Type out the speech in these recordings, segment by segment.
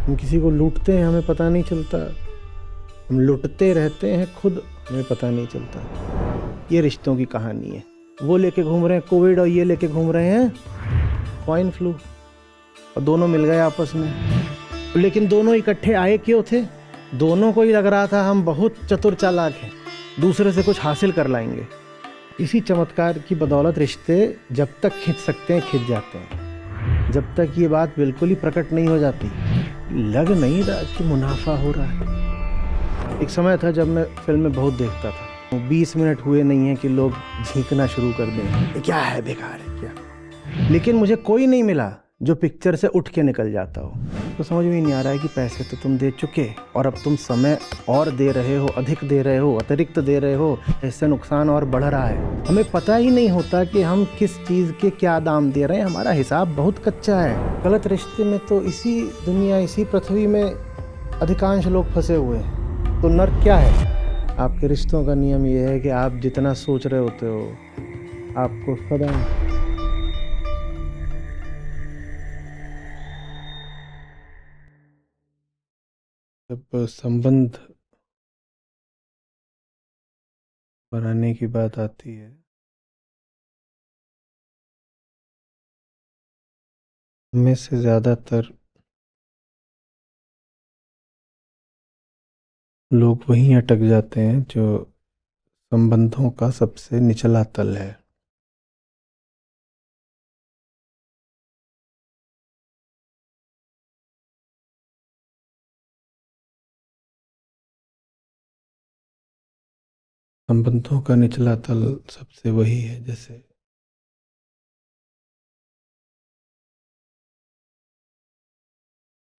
हम किसी को लूटते हैं, हमें पता नहीं चलता। हम लुटते रहते हैं खुद, हमें पता नहीं चलता। ये रिश्तों की कहानी है। वो लेके घूम रहे हैं कोविड और ये लेके घूम रहे हैं स्वाइन फ्लू, और दोनों मिल गए आपस में। लेकिन दोनों इकट्ठे आए क्यों थे? दोनों को ही लग रहा था हम बहुत चतुर चालाक हैं, दूसरे से कुछ हासिल कर लाएंगे। इसी चमत्कार की बदौलत रिश्ते जब तक खिंच सकते हैं खिंच जाते हैं, जब तक ये बात बिल्कुल ही प्रकट नहीं हो जाती। लग नहीं रहा कि मुनाफा हो रहा है। एक समय था जब मैं फिल्में बहुत देखता था। 20 मिनट हुए नहीं है कि लोग झींकना शुरू कर दें, क्या है, बेकार है क्या। लेकिन मुझे कोई नहीं मिला जो पिक्चर से उठ के निकल जाता हो। तो समझ में ही नहीं आ रहा है कि पैसे तो तुम दे चुके और अब तुम समय और दे रहे हो, अधिक दे रहे हो, अतिरिक्त दे रहे हो, इससे नुकसान और बढ़ रहा है। हमें पता ही नहीं होता कि हम किस चीज़ के क्या दाम दे रहे हैं। हमारा हिसाब बहुत कच्चा है। गलत रिश्ते में तो इसी दुनिया, इसी पृथ्वी में अधिकांश लोग फंसे हुए हैं। तो नर्क क्या है? आपके रिश्तों का नियम ये है कि आप जितना सोच रहे होते हो आपको सदा जब संबंध बनाने की बात आती है, में से ज़्यादातर लोग वहीं अटक जाते हैं जो संबंधों का सबसे निचला तल है। संबंधों का निचला तल सबसे वही है जैसे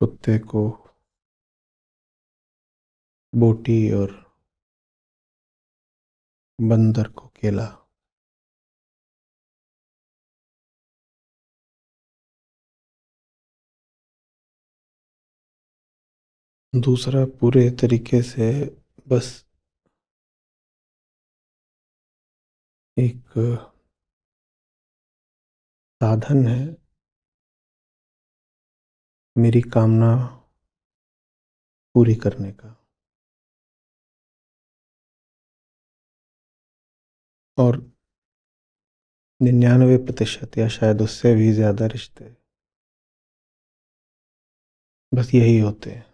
कुत्ते को बोटी और बंदर को केला। दूसरा पूरे तरीके से बस एक साधन है मेरी कामना पूरी करने का। और 99% या शायद उससे भी ज़्यादा रिश्ते बस यही होते हैं।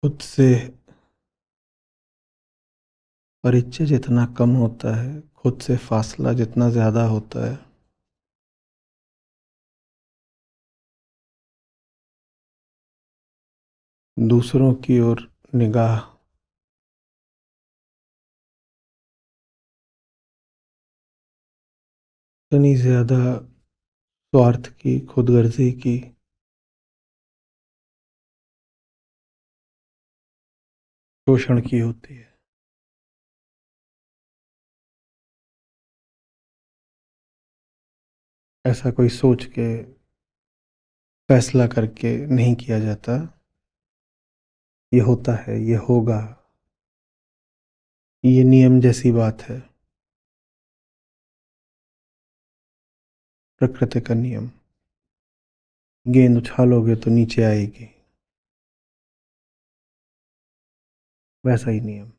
खुद से परिचय जितना कम होता है, खुद से फासला जितना ज़्यादा होता है, दूसरों की ओर निगाह इतनी ज़्यादा स्वार्थ की, खुदगर्जी की, शोषण की होती है। ऐसा कोई सोच के फैसला करके नहीं किया जाता। ये होता है, ये होगा, ये नियम जैसी बात है, प्रकृति का नियम। गेंद उछालोगे तो नीचे आएगी, वैसा ही नियम।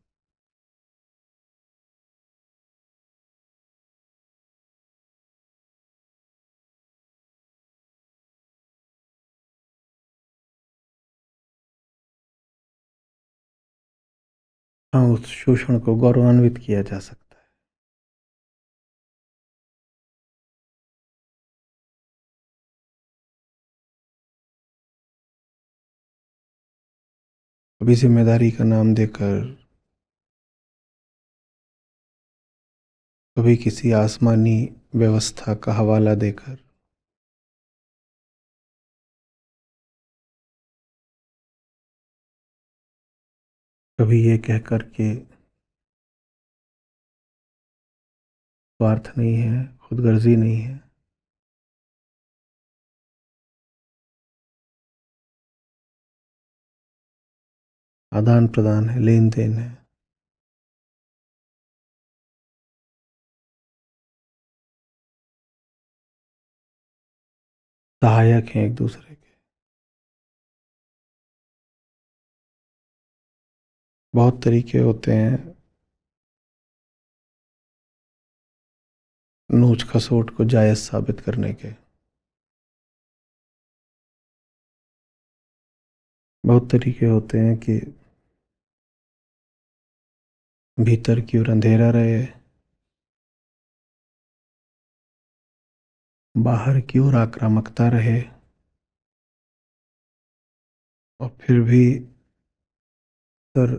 हाँ, उस शोषण को गौरवान्वित किया जा सकता है। कभी जिम्मेदारी का नाम देकर, कभी किसी आसमानी व्यवस्था का हवाला देकर, कभी ये कह कर के स्वार्थ नहीं है, खुदगर्जी नहीं है, आदान प्रदान है, लेन देन है। सहायक हैं एक दूसरे के। बहुत तरीके होते हैं नोच खसोट को जायज साबित करने के। बहुत तरीके होते हैं कि भीतर की ओर अंधेरा रहे, बाहर की ओर आक्रामकता रहे, और फिर भी सर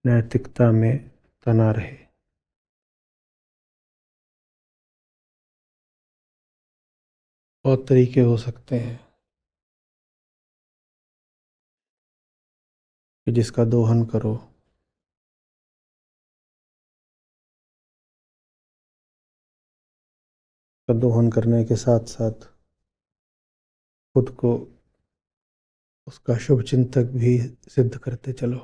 नैतिकता में तना रहे। बहुत तरीके हो सकते हैं कि जिसका दोहन करो का दोहन करने के साथ साथ खुद को उसका शुभ चिंतक भी सिद्ध करते चलो।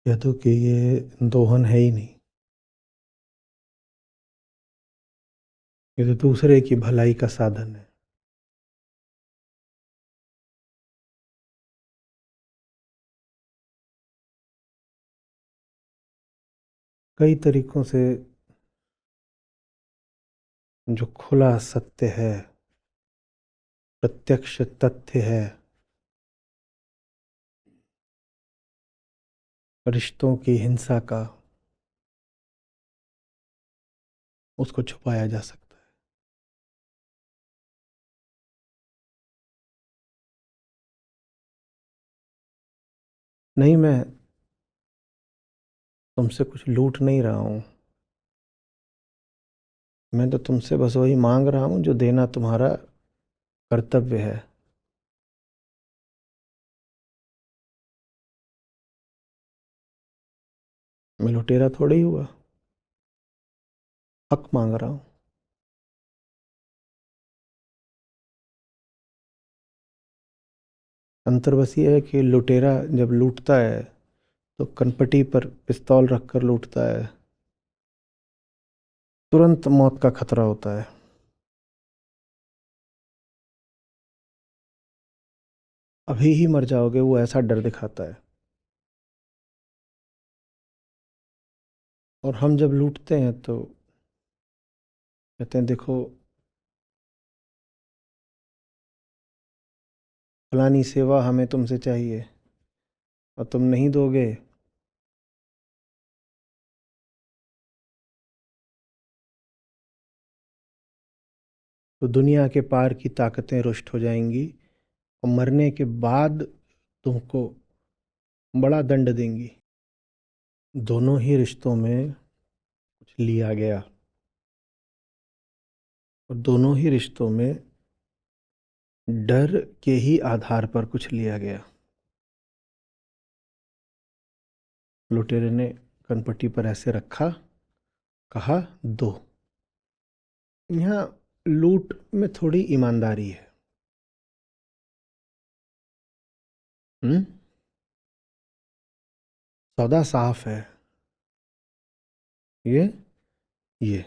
यह तो कि ये दोहन है ही नहीं, ये तो दूसरे की भलाई का साधन है। कई तरीकों से जो खुला सत्य है, प्रत्यक्ष तथ्य है, रिश्तों की हिंसा का, उसको छुपाया जा सकता है। नहीं, मैं तुमसे कुछ लूट नहीं रहा हूं। मैं तो तुमसे बस वही मांग रहा हूं जो देना तुम्हारा कर्तव्य है। मैं लुटेरा थोड़ी ही हुआ, हक मांग रहा हूं। अंतर बस ये है कि लुटेरा जब लूटता है तो कनपटी पर पिस्तौल रखकर लूटता है, तुरंत मौत का खतरा होता है। अभी ही मर जाओगे, वो ऐसा डर दिखाता है। और हम जब लूटते हैं तो कहते हैं देखो फलानी सेवा हमें तुमसे चाहिए और तुम नहीं दोगे तो दुनिया के पार की ताकतें रुष्ट हो जाएंगी और मरने के बाद तुमको बड़ा दंड देंगी। दोनों ही रिश्तों में कुछ लिया गया और दोनों ही रिश्तों में डर के ही आधार पर कुछ लिया गया। लुटेरे ने कनपट्टी पर ऐसे रखा, कहा दो। यहाँ लूट में थोड़ी ईमानदारी है। हम्म, सौदा साफ है। ये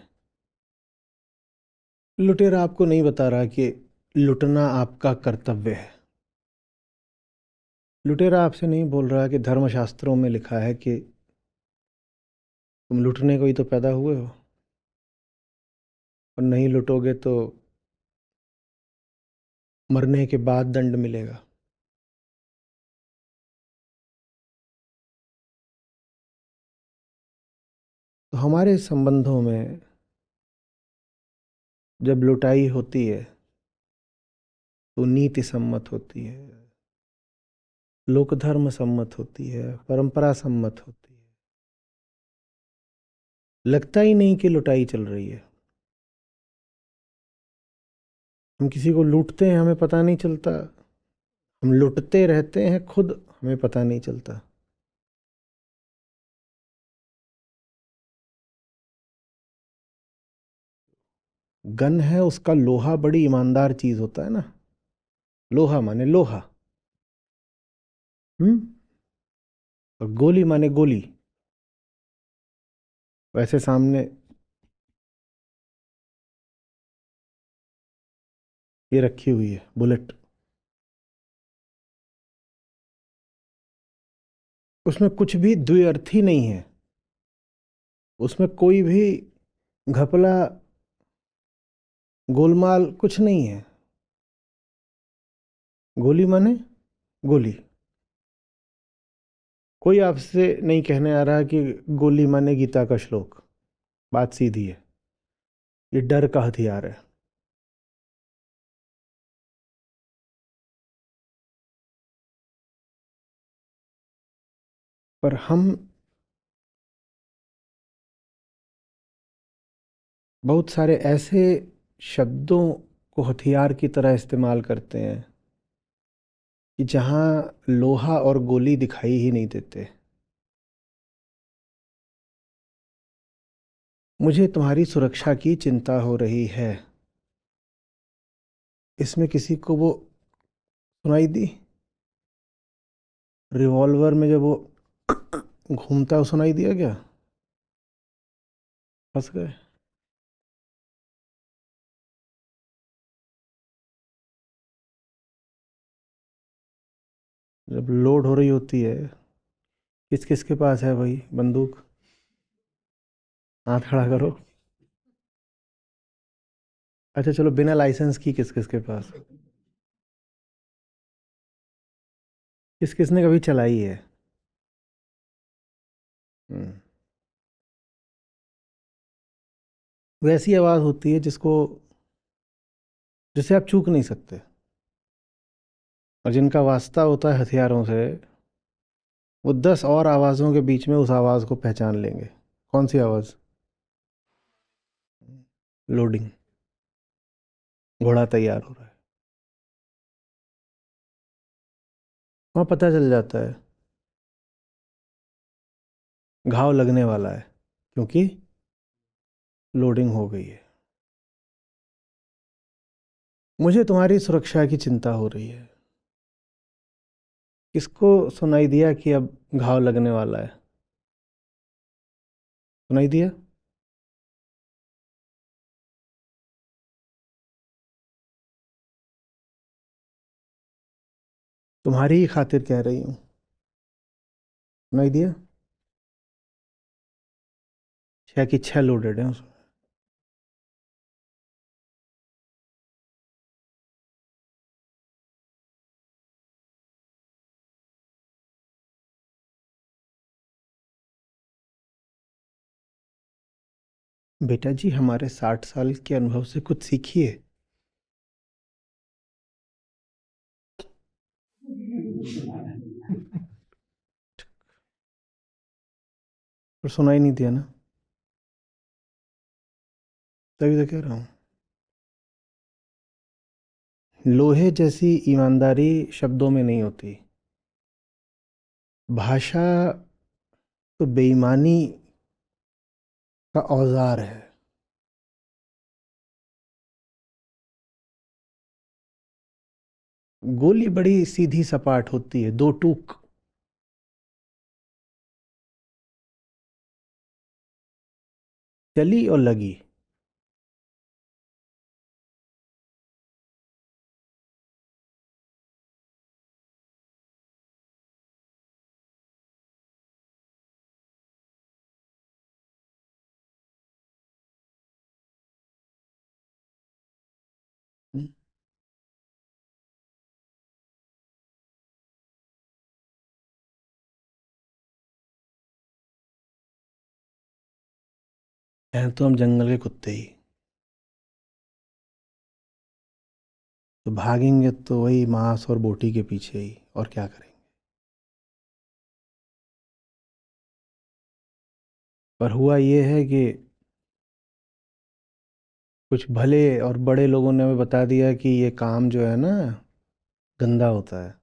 लुटेरा आपको नहीं बता रहा कि लुटना आपका कर्तव्य है। लुटेरा आपसे नहीं बोल रहा कि धर्मशास्त्रों में लिखा है कि तुम लुटने को ही तो पैदा हुए हो और नहीं लुटोगे तो मरने के बाद दंड मिलेगा। तो हमारे संबंधों में जब लुटाई होती है तो नीति सम्मत होती है, लोक धर्म सम्मत होती है, परंपरा सम्मत होती है। लगता ही नहीं कि लुटाई चल रही है। हम किसी को लूटते हैं, हमें पता नहीं चलता। हम लुटते रहते हैं खुद, हमें पता नहीं चलता। गन है, उसका लोहा बड़ी ईमानदार चीज होता है ना। लोहा माने लोहा। हम्म, और गोली माने गोली। वैसे सामने ये रखी हुई है बुलेट। उसमें कुछ भी द्व्यर्थी नहीं है, उसमें कोई भी घपला गोलमाल कुछ नहीं है। गोली माने गोली। कोई आपसे नहीं कहने आ रहा कि गोली माने गीता का श्लोक। बात सीधी है, ये डर का हथियार है। पर हम बहुत सारे ऐसे शब्दों को हथियार की तरह इस्तेमाल करते हैं कि जहां लोहा और गोली दिखाई ही नहीं देते। मुझे तुम्हारी सुरक्षा की चिंता हो रही है। इसमें किसी को वो सुनाई दी? रिवॉल्वर में जब वो घूमता है, वो सुनाई दिया क्या? फंस गए। जब लोड हो रही होती है, किस किस के पास है भाई बंदूक? हाथ खड़ा करो। अच्छा चलो, बिना लाइसेंस की किस किस के पास? किस किस ने कभी चलाई है? हम्म। वैसी आवाज होती है जिसे आप चूक नहीं सकते, और जिनका वास्ता होता है हथियारों से, वो 10 और आवाजों के बीच में उस आवाज को पहचान लेंगे। कौन सी आवाज? लोडिंग। घोड़ा तैयार हो रहा है। वहां पता चल जाता है घाव लगने वाला है, क्योंकि लोडिंग हो गई है। मुझे तुम्हारी सुरक्षा की चिंता हो रही है। किसको सुनाई दिया कि अब घाव लगने वाला है? सुनाई दिया? तुम्हारी ही खातिर कह रही हूं। सुनाई दिया? 6 की 6 लोडेड है उसमें। बेटा जी, हमारे 60 साल के अनुभव से कुछ सीखिए। पर सुनाई नहीं दिया ना, तभी तो कह रहा हूं। लोहे जैसी ईमानदारी शब्दों में नहीं होती। भाषा तो बेईमानी का औजार है। गोली बड़ी सीधी सपाट होती है, दो टूक। चली और लगी। हैं तो हम जंगल के कुत्ते ही। तो भागेंगे तो वही मांस और बोटी के पीछे ही, और क्या करेंगे? पर हुआ ये है कि कुछ भले और बड़े लोगों ने हमें बता दिया कि ये काम जो है ना, गंदा होता है,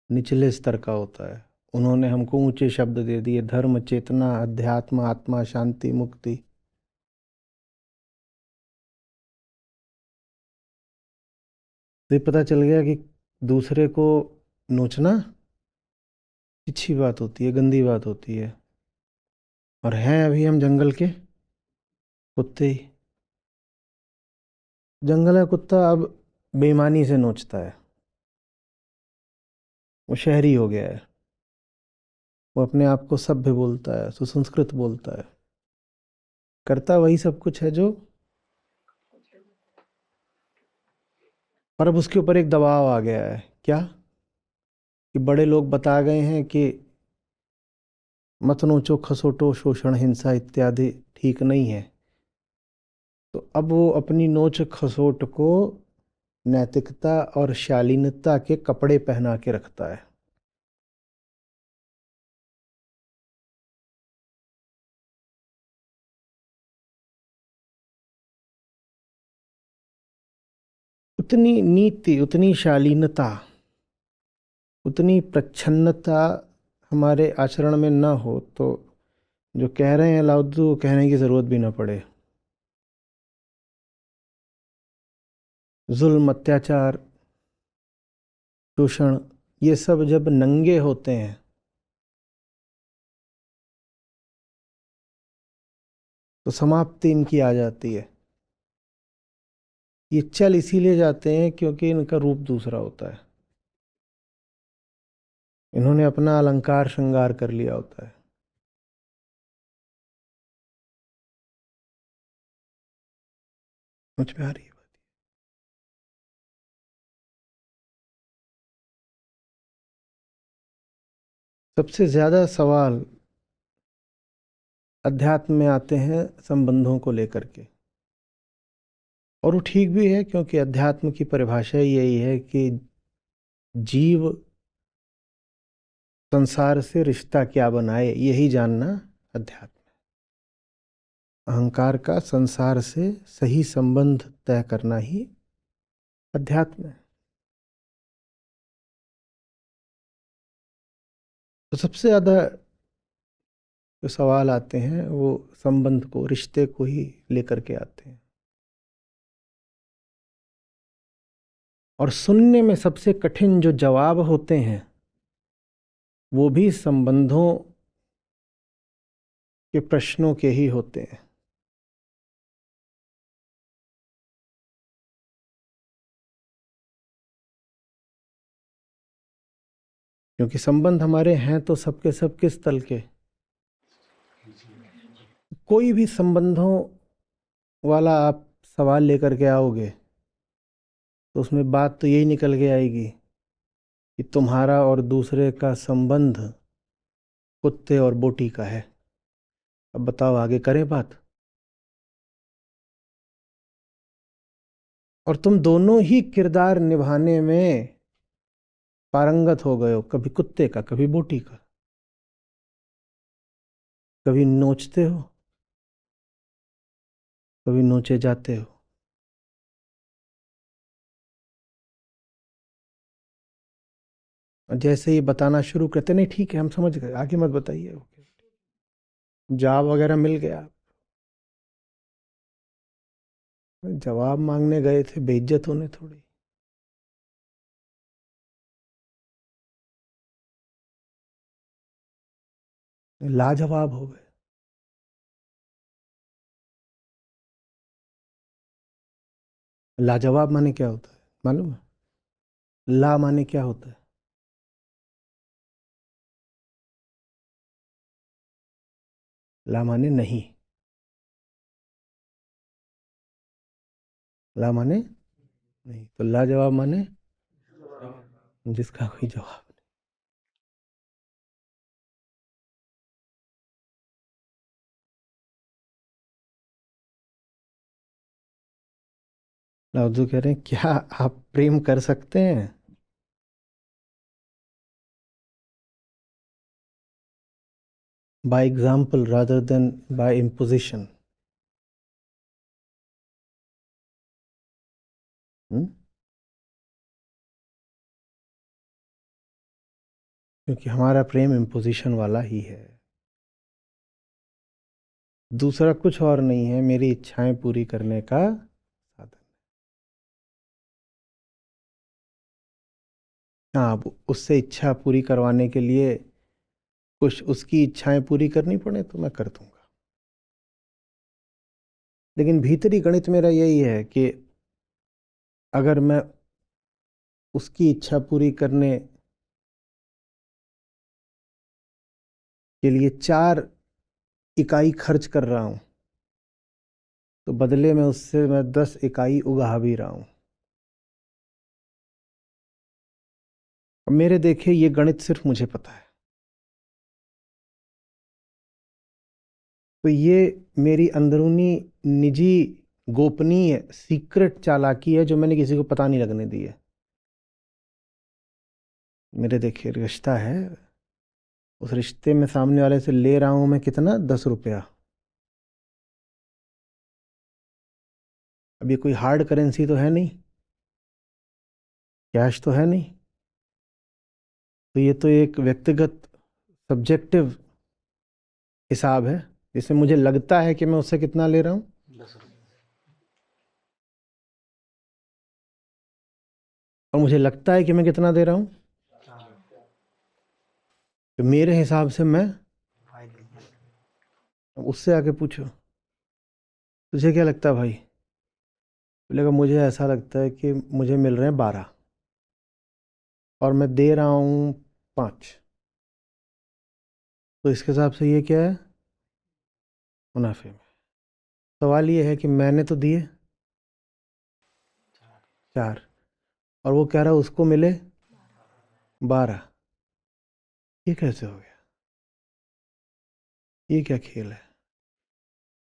निचले स्तर का होता है। उन्होंने हमको ऊंचे शब्द दे दिए: धर्म, चेतना, अध्यात्म, आत्मा, शांति, मुक्ति। तो ये पता चल गया कि दूसरे को नोचना अच्छी बात होती है, गंदी बात होती है। और हैं अभी हम जंगल के कुत्ते ही। जंगल का कुत्ता अब बेईमानी से नोचता है। वो शहरी हो गया है, वो अपने आप को सभ्य बोलता है, सुसंस्कृत बोलता है, करता वही सब कुछ है जो, पर अब उसके ऊपर एक दबाव आ गया है। क्या? कि बड़े लोग बता गए हैं कि मत नोचो, खसोटो, शोषण, हिंसा इत्यादि ठीक नहीं है। तो अब वो अपनी नोच खसोट को नैतिकता और शालीनता के कपड़े पहना के रखता है। उतनी नीति, उतनी शालीनता, उतनी प्रच्छन्नता हमारे आचरण में न हो तो जो कह रहे हैं लाउद्दू, वो कहने की जरूरत भी ना पड़े। जुल्म, अत्याचार, शोषण, ये सब जब नंगे होते हैं तो समाप्ति इनकी आ जाती है। ये चल इसीलिए जाते हैं क्योंकि इनका रूप दूसरा होता है। इन्होंने अपना अलंकार श्रृंगार कर लिया होता है। समझ में आ रही है बात? सबसे ज्यादा सवाल अध्यात्म में आते हैं संबंधों को लेकर के, और वो ठीक भी है क्योंकि अध्यात्म की परिभाषा ही यही है कि जीव संसार से रिश्ता क्या बनाए, यही जानना अध्यात्म है। अहंकार का संसार से सही संबंध तय करना ही अध्यात्म है। तो सबसे ज्यादा जो सवाल आते हैं वो संबंध को, रिश्ते को ही लेकर के आते हैं। और सुनने में सबसे कठिन जो जवाब होते हैं वो भी संबंधों के प्रश्नों के ही होते हैं। क्योंकि संबंध हमारे हैं तो सबके सब किस तल के? कोई भी संबंधों वाला आप सवाल लेकर के आओगे तो उसमें बात तो यही निकल के आएगी कि तुम्हारा और दूसरे का संबंध कुत्ते और बोटी का है। अब बताओ आगे करें बात? और तुम दोनों ही किरदार निभाने में पारंगत हो गए हो, कभी कुत्ते का, कभी बोटी का। कभी नोचते हो, कभी नोचे जाते हो। और जैसे ही बताना शुरू करते, नहीं ठीक है हम समझ गए, आगे मत बताइए, जवाब वगैरह मिल गया। जवाब मांगने गए थे, बेइज्जत होने थोड़ी। लाजवाब हो गए। लाजवाब माने क्या होता है मालूम है? ला माने क्या होता है? ला माने नहीं, ला माने नहीं, तो लाजवाब माने जिसका कोई जवाब नहीं। लाउदू कह रहे हैं क्या आप प्रेम कर सकते हैं by example rather than by imposition? क्योंकि हमारा प्रेम इम्पोजिशन वाला ही है, दूसरा कुछ और नहीं है, मेरी इच्छाएं पूरी करने का साधन। हाँ, अब उससे इच्छा पूरी करवाने के लिए कुछ उसकी इच्छाएं पूरी करनी पड़े तो मैं कर दूंगा। लेकिन भीतरी गणित मेरा यही है कि अगर मैं उसकी इच्छा पूरी करने के लिए 4 इकाई खर्च कर रहा हूं, तो बदले में उससे मैं 10 इकाई उगा भी रहा हूं। अब मेरे देखे ये गणित सिर्फ मुझे पता है, तो ये मेरी अंदरूनी निजी गोपनीय सीक्रेट चालाकी है जो मैंने किसी को पता नहीं लगने दी है। मेरे देखिए रिश्ता है, उस रिश्ते में सामने वाले से ले रहा हूं मैं कितना, 10 रुपया। अब ये कोई हार्ड करेंसी तो है नहीं, कैश तो है नहीं, तो ये तो एक व्यक्तिगत सब्जेक्टिव हिसाब है, जिसमें मुझे लगता है कि मैं उससे कितना ले रहा हूं, 10 रुपये। और मुझे लगता है कि मैं कितना दे रहा हूं, तो मेरे हिसाब से मैं उससे आके पूछो तुझे क्या लगता है भाई, बोलेगा मुझे ऐसा लगता है कि मुझे मिल रहे हैं 12 और मैं दे रहा हूँ 5, तो इसके हिसाब से ये क्या है, मुनाफे में। सवाल ये है कि मैंने तो दिए 4 और वो कह रहा है उसको मिले 12, ये कैसे हो गया, ये क्या खेल है।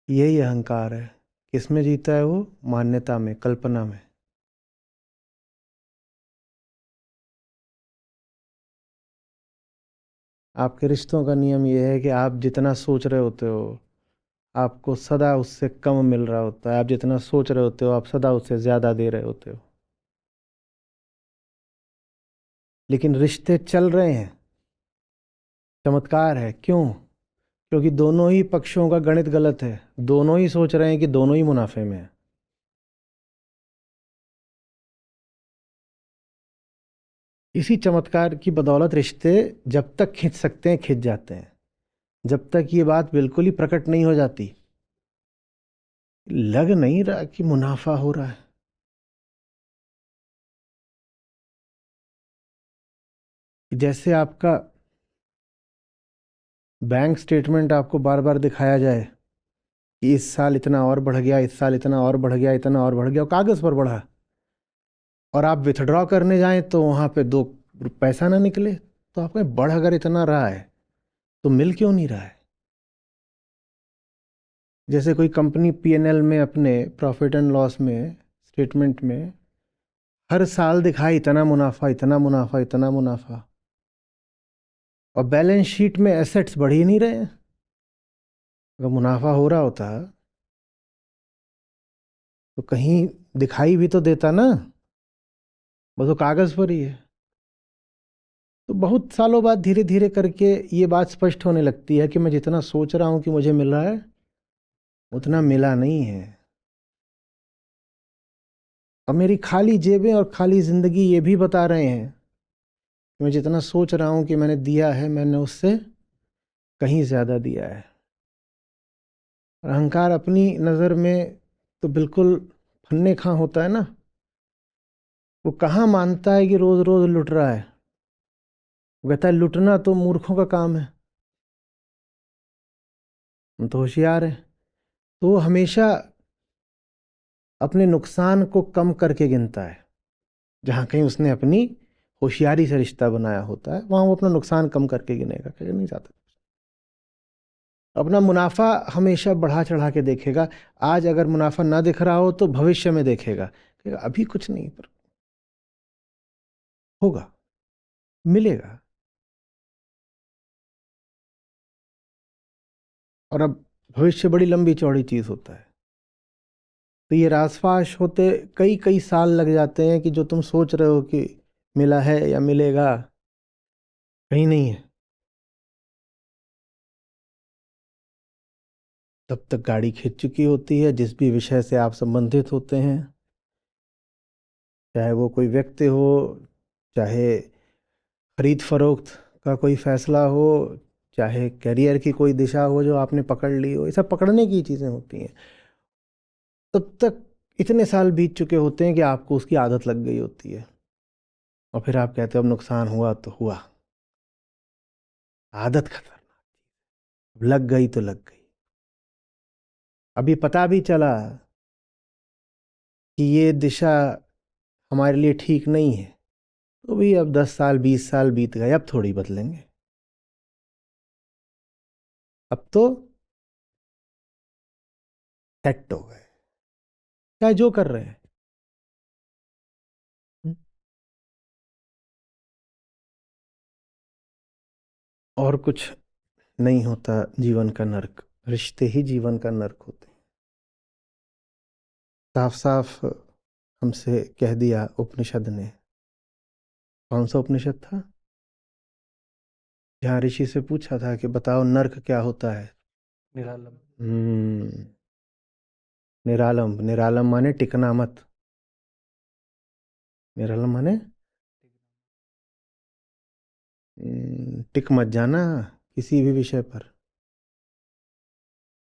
यही अहंकार है, किसमें जीता है वो, मान्यता में, कल्पना में। आपके रिश्तों का नियम ये है कि आप जितना सोच रहे होते हो आपको सदा उससे कम मिल रहा होता है, आप जितना सोच रहे होते हो आप सदा उससे ज़्यादा दे रहे होते हो। लेकिन रिश्ते चल रहे हैं, चमत्कार है, क्यों, क्योंकि दोनों ही पक्षों का गणित गलत है, दोनों ही सोच रहे हैं कि दोनों ही मुनाफे में है। इसी चमत्कार की बदौलत रिश्ते जब तक खिंच सकते हैं खिंच जाते हैं, जब तक ये बात बिल्कुल ही प्रकट नहीं हो जाती, लग नहीं रहा कि मुनाफा हो रहा है। जैसे आपका बैंक स्टेटमेंट आपको बार बार दिखाया जाए कि इस साल इतना और बढ़ गया, इस साल इतना और बढ़ गया, इतना और बढ़ गया, और कागज पर बढ़ा, और आप विथड्रॉ करने जाएं तो वहां पे 2 पैसा ना निकले, तो आपका बढ़ अगर इतना रहा है तो मिल क्यों नहीं रहा है। जैसे कोई कंपनी पीएनएल में अपने प्रॉफिट एंड लॉस में स्टेटमेंट में हर साल दिखाए इतना मुनाफा, इतना मुनाफा, इतना मुनाफा, और बैलेंस शीट में एसेट्स बढ़ ही नहीं रहे हैं। अगर मुनाफा हो रहा होता तो कहीं दिखाई भी तो देता ना, बस वो कागज पर ही है। तो बहुत सालों बाद धीरे धीरे करके ये बात स्पष्ट होने लगती है कि मैं जितना सोच रहा हूं कि मुझे मिल रहा है उतना मिला नहीं है, और मेरी खाली जेबें और खाली जिंदगी ये भी बता रहे हैं कि मैं जितना सोच रहा हूं कि मैंने दिया है मैंने उससे कहीं ज्यादा दिया है। और अहंकार अपनी नज़र में तो बिल्कुल फन्ने खां होता है ना, वो कहाँ मानता है कि रोज रोज लुट रहा है, वो कहता है लुटना तो मूर्खों का काम है, हम तो होशियार हैं। तो वो हमेशा अपने नुकसान को कम करके गिनता है, जहाँ कहीं उसने अपनी होशियारी से रिश्ता बनाया होता है वहाँ वो अपना नुकसान कम करके गिनेगा, कहीं नहीं जाता। अपना मुनाफा हमेशा बढ़ा चढ़ा के देखेगा, आज अगर मुनाफा ना दिख रहा हो तो भविष्य में देखेगा, कहेगा अभी कुछ नहीं पर होगा, मिलेगा। और अब भविष्य बड़ी लंबी चौड़ी चीज होता है, तो ये रासपाश होते कई कई साल लग जाते हैं कि जो तुम सोच रहे हो कि मिला है या मिलेगा, कहीं नहीं है। तब तक गाड़ी खिंच चुकी होती है, जिस भी विषय से आप संबंधित होते हैं, चाहे वो कोई व्यक्ति हो, चाहे खरीद फरोख्त का कोई फैसला हो, चाहे करियर की कोई दिशा हो जो आपने पकड़ ली हो, ये सब पकड़ने की चीज़ें होती हैं। तब तक इतने साल बीत चुके होते हैं कि आपको उसकी आदत लग गई होती है। और फिर आप कहते हो अब नुकसान हुआ तो हुआ। आदत खतरनाक, लग गई तो लग गई। अभी पता भी चला कि ये दिशा हमारे लिए ठीक नहीं है, तो भी अब 10 साल 20 साल बीत गए, अब थोड़ी बदलेंगे। अब तो सेट हो गए, चाहे जो कर रहे हैं। और कुछ नहीं होता जीवन का नर्क, रिश्ते ही जीवन का नर्क होते हैं। साफ साफ हमसे कह दिया उपनिषद ने। कौन सा उपनिषद था जहाँ ऋषि से पूछा था कि बताओ नर्क क्या होता है? निरालम। निरालम। निरालम माने टिकना मत। निरालम माने टिक मत जाना किसी भी विषय पर।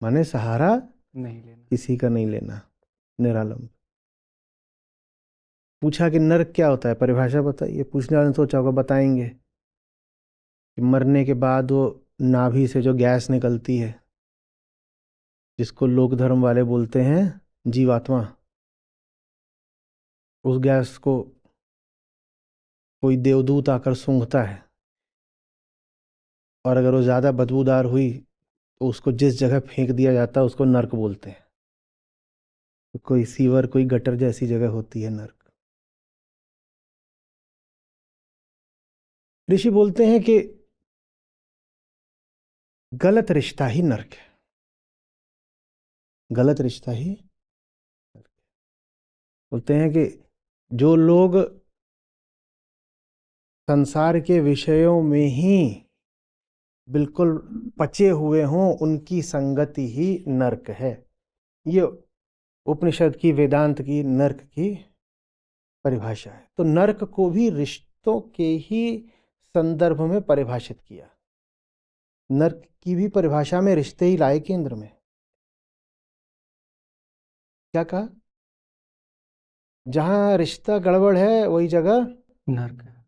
माने सहारा नहीं लेना। किसी का नहीं लेना। निरालम। पूछा कि नर्क क्या होता है, परिभाषा बताइए। पूछने वाले ने सोचा होगा बताएंगे कि मरने के बाद वो नाभि से जो गैस निकलती है, जिसको लोक धर्म वाले बोलते हैं जीवात्मा, उस गैस को कोई देवदूत आकर सूंघता है, और अगर वो ज़्यादा बदबूदार हुई तो उसको जिस जगह फेंक दिया जाता है उसको नर्क बोलते हैं। तो कोई सीवर, कोई गटर जैसी जगह होती है नर्क। ऋषि बोलते हैं कि गलत रिश्ता ही नर्क है। गलत रिश्ता ही नर्क है। बोलते हैं कि जो लोग संसार के विषयों में ही बिल्कुल पचे हुए हों, उनकी संगति ही नर्क है। ये उपनिषद की, वेदांत की नर्क की परिभाषा है। तो नर्क को भी रिश्तों के ही संदर्भ में परिभाषित किया। नर्क की भी परिभाषा में रिश्ते ही लाए केंद्र में। क्या कहा? जहां रिश्ता गड़बड़ है वही जगह नर्क है।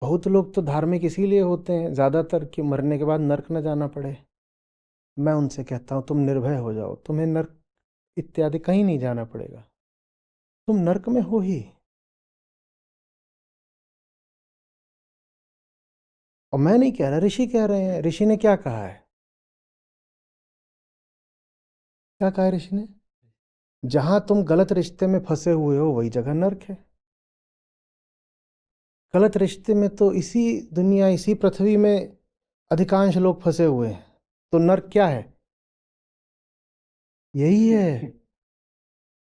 बहुत लोग तो धार्मिक इसीलिए होते हैं ज्यादातर कि मरने के बाद नर्क न जाना पड़े। मैं उनसे कहता हूं तुम निर्भय हो जाओ, तुम्हें नर्क इत्यादि कहीं नहीं जाना पड़ेगा, तुम नर्क में हो ही। और मैं नहीं कह रहा, ऋषि कह रहे हैं। ऋषि ने क्या कहा है? क्या कहा है ऋषि ने? जहां तुम गलत रिश्ते में फंसे हुए हो वही जगह नर्क है। गलत रिश्ते में तो इसी दुनिया, इसी पृथ्वी में अधिकांश लोग फंसे हुए हैं। तो नर्क क्या है? यही है।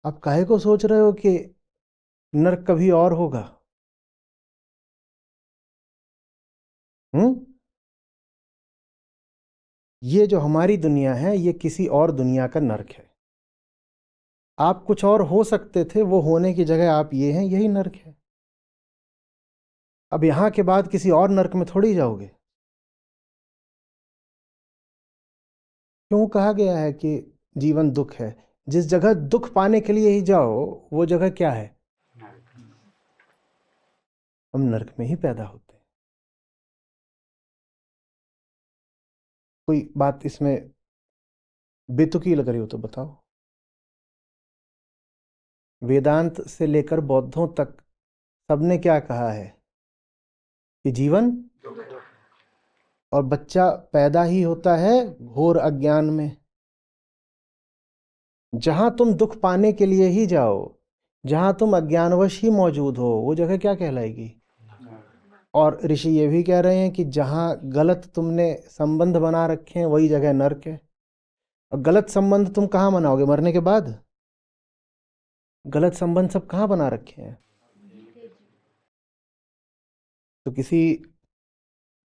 आप काहे को सोच रहे हो कि नर्क कभी और होगा? हम्म। ये जो हमारी दुनिया है ये किसी और दुनिया का नर्क है। आप कुछ और हो सकते थे, वो होने की जगह आप ये हैं, यही नर्क है। अब यहां के बाद किसी और नर्क में थोड़ी जाओगे। क्यों कहा गया है कि जीवन दुख है? जिस जगह दुख पाने के लिए ही जाओ वो जगह क्या है? हम नर्क में ही पैदा होते हैं। कोई बात इसमें बेतुकी लग रही हो तो बताओ। वेदांत से लेकर बौद्धों तक सबने क्या कहा है कि जीवन, और बच्चा पैदा ही होता है घोर अज्ञान में। जहां तुम दुख पाने के लिए ही जाओ, जहां तुम अज्ञानवश ही मौजूद हो, वो जगह क्या कहलाएगी? और ऋषि ये भी कह रहे हैं कि जहां गलत तुमने संबंध बना रखे हैं वही जगह नर्क है। और गलत संबंध तुम कहाँ बनाओगे मरने के बाद? गलत संबंध सब कहाँ बना रखे हैं? तो किसी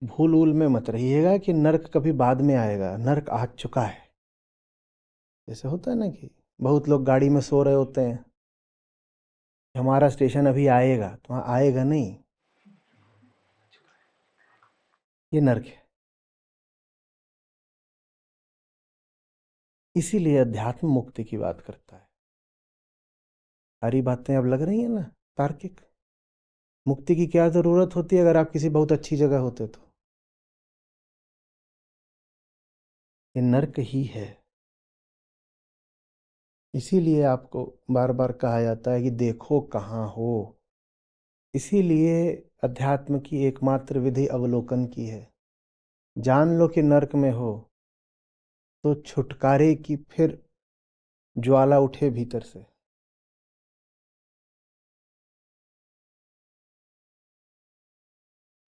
भूल उल में मत रहिएगा कि नर्क कभी बाद में आएगा। नर्क आ चुका है। जैसे होता है ना कि बहुत लोग गाड़ी में सो रहे होते हैं, हमारा स्टेशन अभी आएगा, तो वहाँ आएगा नहीं, ये नर्क है। इसीलिए अध्यात्म मुक्ति की बात करता है। सारी बातें अब लग रही हैं ना तार्किक। मुक्ति की क्या जरूरत होती है अगर आप किसी बहुत अच्छी जगह होते तो। ये नर्क ही है। इसीलिए आपको बार बार कहा जाता है कि देखो कहाँ हो। इसीलिए अध्यात्म की एकमात्र विधि अवलोकन की है। जान लो कि नर्क में हो तो छुटकारे की फिर ज्वाला उठे भीतर से।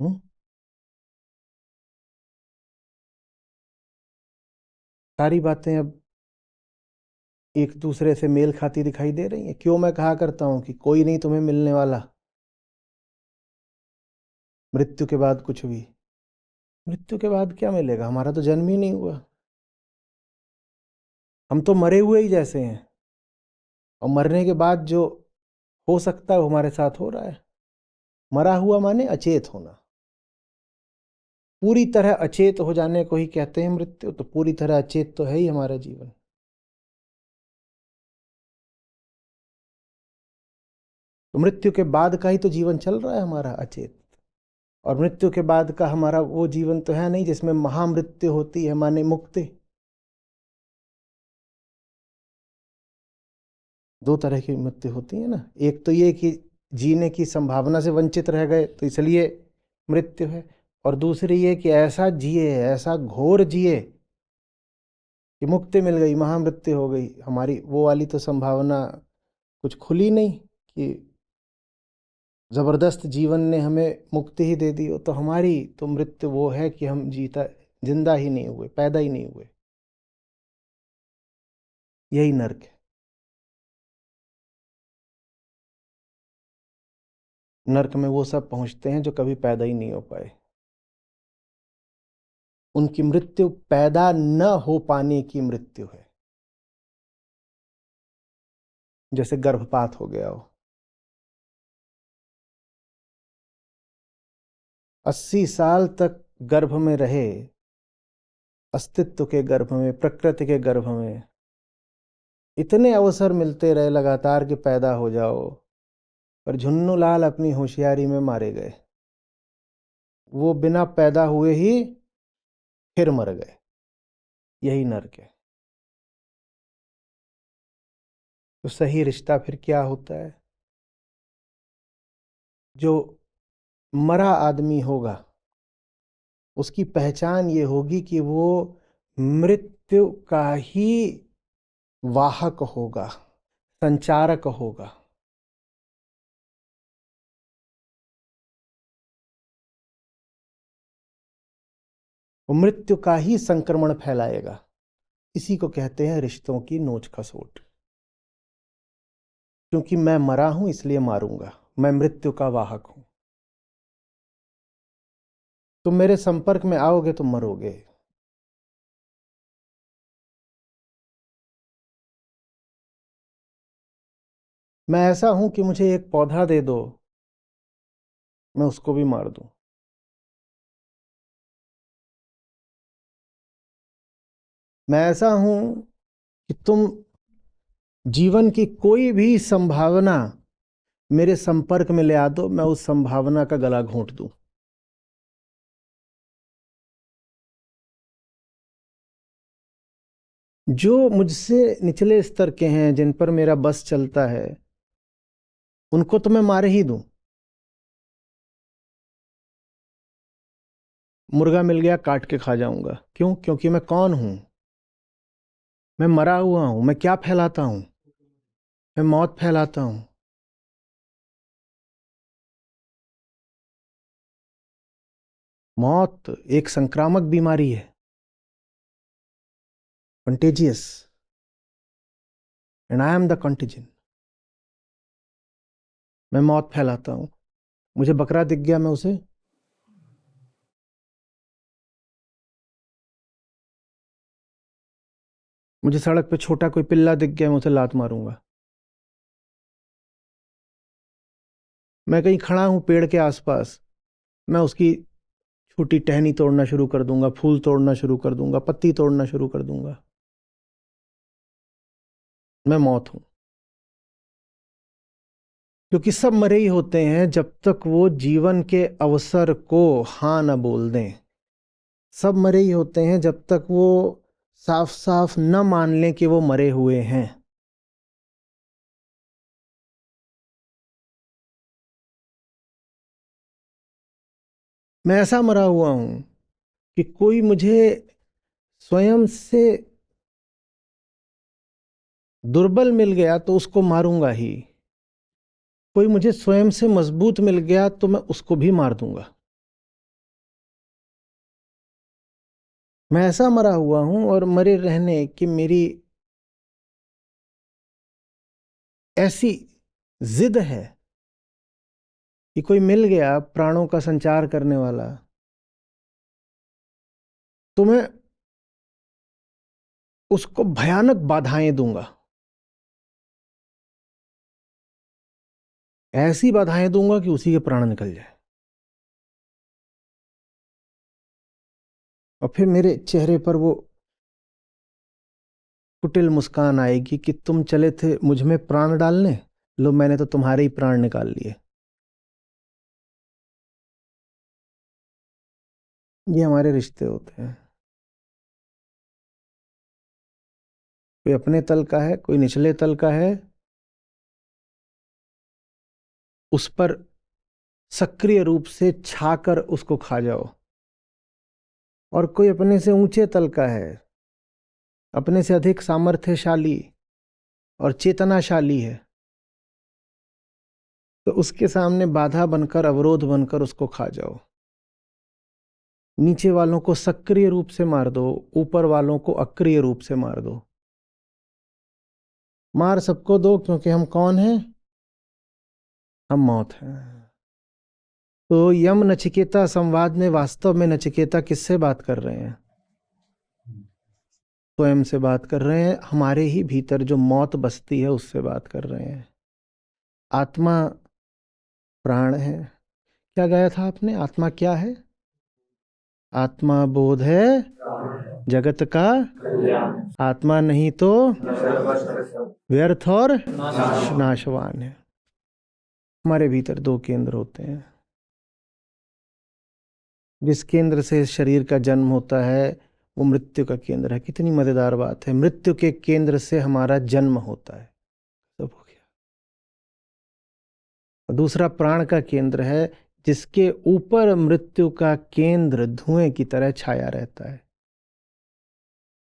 हम्म? सारी बातें अब एक दूसरे से मेल खाती दिखाई दे रही हैं। क्यों मैं कहा करता हूं कि कोई नहीं तुम्हें मिलने वाला मृत्यु के बाद कुछ भी। मृत्यु के बाद क्या मिलेगा, हमारा तो जन्म ही नहीं हुआ। हम तो मरे हुए ही जैसे हैं। और मरने के बाद जो हो सकता है वो हमारे साथ हो रहा है। मरा हुआ माने अचेत होना। पूरी तरह अचेत हो जाने को ही कहते हैं मृत्यु। तो पूरी तरह अचेत तो है ही हमारा जीवन। तो मृत्यु के बाद का ही तो जीवन चल रहा है हमारा अचेत। और मृत्यु के बाद का हमारा वो जीवन तो है नहीं जिसमें महामृत्यु होती है माने मुक्ति। दो तरह की मृत्यु होती है ना। एक तो ये कि जीने की संभावना से वंचित रह गए तो इसलिए मृत्यु है। और दूसरी ये कि ऐसा जिए, ऐसा घोर जिए कि मुक्ति मिल गई, महामृत्यु हो गई हमारी। वो वाली तो संभावना कुछ खुली नहीं कि जबरदस्त जीवन ने हमें मुक्ति ही दे दी हो। तो हमारी तो मृत्यु वो है कि हम जिंदा ही नहीं हुए, पैदा ही नहीं हुए। यही नर्क है। नर्क में वो सब पहुंचते हैं जो कभी पैदा ही नहीं हो पाए। उनकी मृत्यु पैदा न हो पाने की मृत्यु है। जैसे गर्भपात हो गया हो। 80 साल तक गर्भ में रहे, अस्तित्व के गर्भ में, प्रकृति के गर्भ में इतने अवसर मिलते रहे लगातार कि पैदा हो जाओ, पर झुन्नू लाल अपनी होशियारी में मारे गए। वो बिना पैदा हुए ही फिर मर गए। यही नर्क है। तो सही रिश्ता फिर क्या होता है? जो मरा आदमी होगा उसकी पहचान ये होगी कि वो मृत्यु का ही वाहक होगा, संचारक होगा। वो मृत्यु का ही संक्रमण फैलाएगा। इसी को कहते हैं रिश्तों की नोच खसोट। क्योंकि मैं मरा हूं इसलिए मारूंगा, मैं मृत्यु का वाहक हूं। तुम मेरे संपर्क में आओगे तो मरोगे। मैं ऐसा हूं कि मुझे एक पौधा दे दो, मैं उसको भी मार दूं। मैं ऐसा हूं कि तुम जीवन की कोई भी संभावना मेरे संपर्क में ले आ दो, मैं उस संभावना का गला घोंट दूं। जो मुझसे निचले स्तर के हैं, जिन पर मेरा बस चलता है, उनको तो मैं मार ही दूं। मुर्गा मिल गया काट के खा जाऊंगा। क्यों? क्योंकि मैं कौन हूं? मैं मरा हुआ हूं। मैं क्या फैलाता हूं? मैं मौत फैलाता हूं। मौत एक संक्रामक बीमारी है, contagious, and I am the contagion. मैं मौत फैलाता हूं। मुझे बकरा दिख गया, मैं उसे मुझे सड़क पे छोटा कोई पिल्ला दिख गया, मैं उसे लात मारूंगा। मैं कहीं खड़ा हूं पेड़ के आसपास, मैं उसकी छोटी टहनी तोड़ना शुरू कर दूंगा, फूल तोड़ना शुरू कर दूंगा, पत्ती तोड़ना शुरू कर दूंगा। मैं मौत हूं। क्योंकि सब मरे ही होते हैं जब तक वो जीवन के अवसर को हाँ न बोल दें। सब मरे ही होते हैं जब तक वो साफ साफ न मान लें कि वो मरे हुए हैं। मैं ऐसा मरा हुआ हूं कि कोई मुझे स्वयं से दुर्बल मिल गया तो उसको मारूंगा ही, कोई मुझे स्वयं से मजबूत मिल गया तो मैं उसको भी मार दूंगा। मैं ऐसा मरा हुआ हूं और मरे रहने की मेरी ऐसी जिद है कि कोई मिल गया प्राणों का संचार करने वाला तो मैं उसको भयानक बाधाएं दूंगा, ऐसी बाधाएं दूंगा कि उसी के प्राण निकल जाए। और फिर मेरे चेहरे पर वो कुटिल मुस्कान आएगी कि तुम चले थे मुझ में प्राण डालने, लो मैंने तो तुम्हारे ही प्राण निकाल लिए। ये हमारे रिश्ते होते हैं। कोई अपने तल का है, कोई निचले तल का है, उस पर सक्रिय रूप से छाकर उसको खा जाओ। और कोई अपने से ऊंचे तल का है, अपने से अधिक सामर्थ्यशाली और चेतनाशाली है, तो उसके सामने बाधा बनकर, अवरोध बनकर उसको खा जाओ। नीचे वालों को सक्रिय रूप से मार दो, ऊपर वालों को अक्रिय रूप से मार दो। मार सबको दो, क्योंकि हम कौन हैं? हम मौत हैं। तो यम नचिकेता संवाद में वास्तव में नचिकेता किससे बात कर रहे हैं? स्वयं से बात कर रहे हैं। हमारे ही भीतर जो मौत बसती है उससे बात कर रहे हैं। आत्मा प्राण है। क्या गाया था आपने? आत्मा क्या है? आत्मा बोध है जगत का, आत्मा नहीं तो व्यर्थ और नाशवान है। हमारे भीतर दो केंद्र होते हैं। जिस केंद्र से इस शरीर का जन्म होता है वो मृत्यु का केंद्र है। कितनी मजेदार बात है, मृत्यु के केंद्र से हमारा जन्म होता है। सब हो गया। और दूसरा प्राण का केंद्र है, जिसके ऊपर मृत्यु का केंद्र धुएं की तरह छाया रहता है।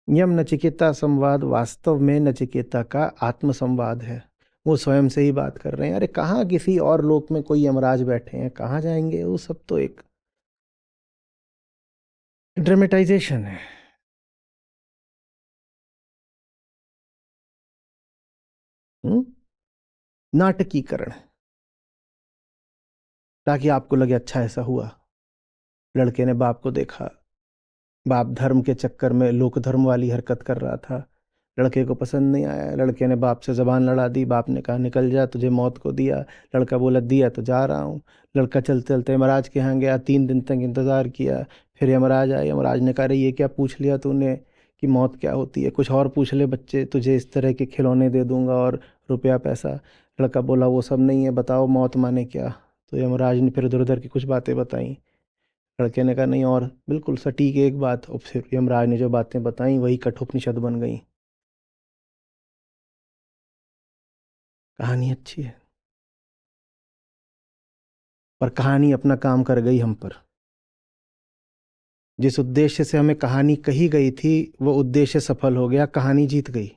यम नचिकेता संवाद वास्तव में नचिकेता का आत्म संवाद है। वो स्वयं से ही बात कर रहे हैं। अरे कहाँ किसी और लोक में कोई यमराज बैठे हैं, कहाँ जाएंगे? वो सब तो एक ड्रामेटाइजेशन है। नाटकीकरण है, ताकि आपको लगे अच्छा ऐसा हुआ। लड़के ने बाप को देखा, बाप धर्म के चक्कर में लोक धर्म वाली हरकत कर रहा था, लड़के को पसंद नहीं आया। लड़के ने बाप से जबान लड़ा दी। बाप ने कहा निकल जा, तुझे मौत को दिया। लड़का बोला दिया तो जा रहा हूँ। लड़का चलते चलते यमराज के यहाँ गया, 3 दिन तक इंतजार किया। फिर यमराज आए। यमराज ने कहा अरे ये क्या पूछ लिया तूने कि मौत क्या होती है? कुछ और पूछ ले बच्चे, तुझे इस तरह के खिलौने दे दूंगा और रुपया पैसा। लड़का बोला वो सब नहीं है, बताओ मौत माने क्या? तो यमराज ने फिर इधर उधर की कुछ बातें बताई। लड़के ने कहा नहीं, और बिल्कुल सटीक एक बात। और फिर यमराज ने जो बातें बताई वही कठोपनिषद बन गई। कहानी अच्छी है, पर कहानी अपना काम कर गई हम पर। जिस उद्देश्य से हमें कहानी कही गई थी वो उद्देश्य सफल हो गया, कहानी जीत गई।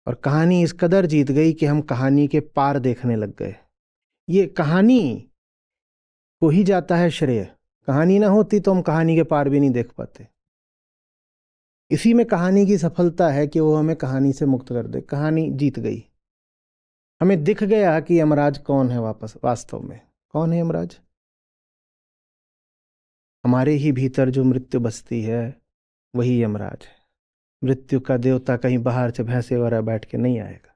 और कहानी इस कदर जीत गई कि हम कहानी के पार देखने लग गए। ये कहानी को ही जाता है श्रेय। कहानी ना होती तो हम कहानी के पार भी नहीं देख पाते। इसी में कहानी की सफलता है कि वो हमें कहानी से मुक्त कर दे। कहानी जीत गई। हमें दिख गया कि यमराज कौन है। वापस वास्तव में कौन है यमराज? हमारे ही भीतर जो मृत्यु बसती है वही यमराज है। मृत्यु का देवता कहीं बाहर से भैंसे वगैरह बैठ के नहीं आएगा।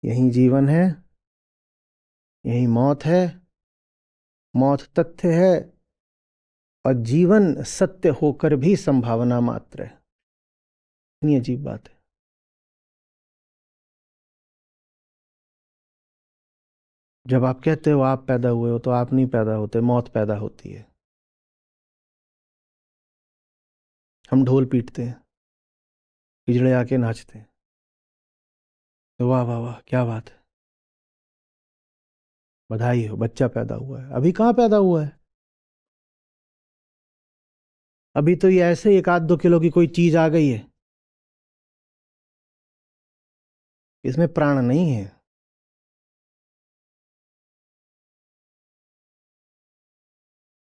यही जीवन है, यही मौत है। मौत तथ्य है और जीवन सत्य होकर भी संभावना मात्र है। इतनी अजीब बात है। जब आप कहते हो आप पैदा हुए हो तो आप नहीं पैदा होते, मौत पैदा होती है। हम ढोल पीटते हैं, हिजड़े आके नाचते हैं, तो वाह वाह वाह क्या बात है, बधाई हो, बच्चा पैदा हुआ है। अभी कहाँ पैदा हुआ है? अभी तो ये ऐसे 1-2 किलो की कोई चीज आ गई है, इसमें प्राण नहीं है।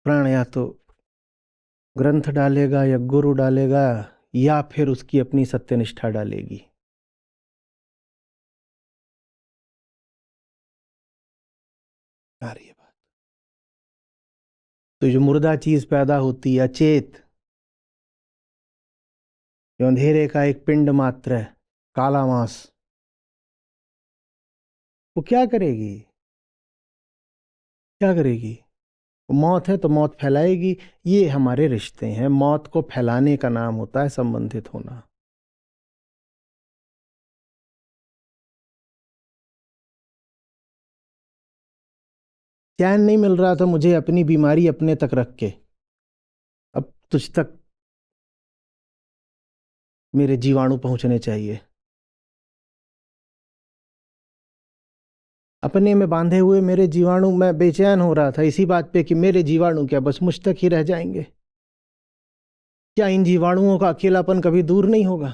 प्राण या तो ग्रंथ डालेगा या गुरु डालेगा या फिर उसकी अपनी सत्यनिष्ठा डालेगी। आ रही है बात? तो जो मुर्दा चीज पैदा होती है, अचेत, जो अंधेरे का एक पिंड मात्र है, काला मांस, वो क्या करेगी? क्या करेगी? मौत है तो मौत फैलाएगी। ये हमारे रिश्ते हैं, मौत को फैलाने का नाम होता है संबंधित होना। चैन नहीं मिल रहा था मुझे अपनी बीमारी अपने तक रख के, अब तुझ तक मेरे जीवाणु पहुंचने चाहिए। अपने में बांधे हुए मेरे जीवाणु, मैं बेचैन हो रहा था इसी बात पे कि मेरे जीवाणु क्या बस मुझ तक ही रह जाएंगे? क्या इन जीवाणुओं का अकेलापन कभी दूर नहीं होगा?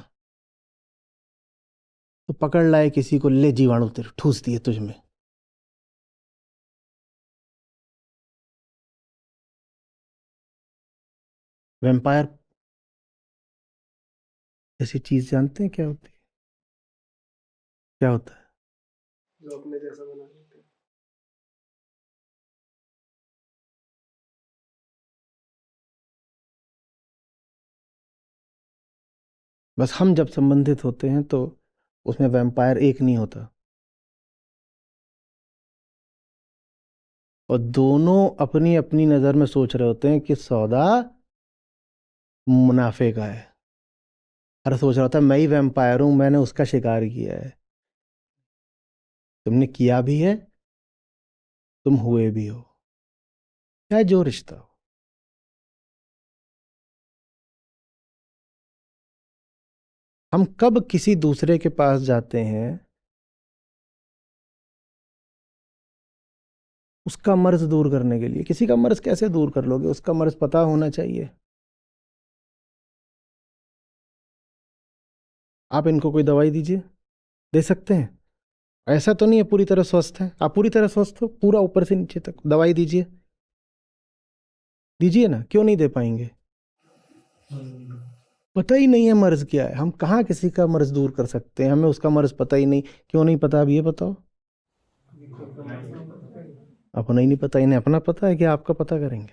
तो पकड़ लाए किसी को, ले जीवाणु तेरे ठूस दिए तुझ में। वैम्पायर ऐसी चीज जानते हैं क्या होती है? क्या होता है? जो अपने जैसा बना लेते हैं। बस हम जब संबंधित होते हैं तो उसमें वैम्पायर एक नहीं होता, और दोनों अपनी अपनी नजर में सोच रहे होते हैं कि सौदा मुनाफे का है। हर सोच रहा होता है मैं ही वैम्पायर हूं, मैंने उसका शिकार किया है। तुमने किया भी है, तुम हुए भी हो, चाहे जो रिश्ता हो। हम कब किसी दूसरे के पास जाते हैं उसका मर्ज दूर करने के लिए? किसी का मर्ज कैसे दूर कर लोगे? उसका मर्ज पता होना चाहिए। आप इनको कोई दवाई दीजिए, दे सकते हैं? ऐसा तो नहीं है पूरी तरह स्वस्थ है, आप पूरी तरह स्वस्थ हो, पूरा ऊपर से नीचे तक, दवाई दीजिए, दीजिए ना, क्यों नहीं दे पाएंगे? पता ही नहीं है मर्ज क्या है, हम कहाँ किसी का मर्ज दूर कर सकते हैं? हमें उसका मर्ज पता ही नहीं। क्यों नहीं पता, अब ये बताओ। अपना ही नहीं पता, इन्हें अपना पता है कि आपका पता करेंगे?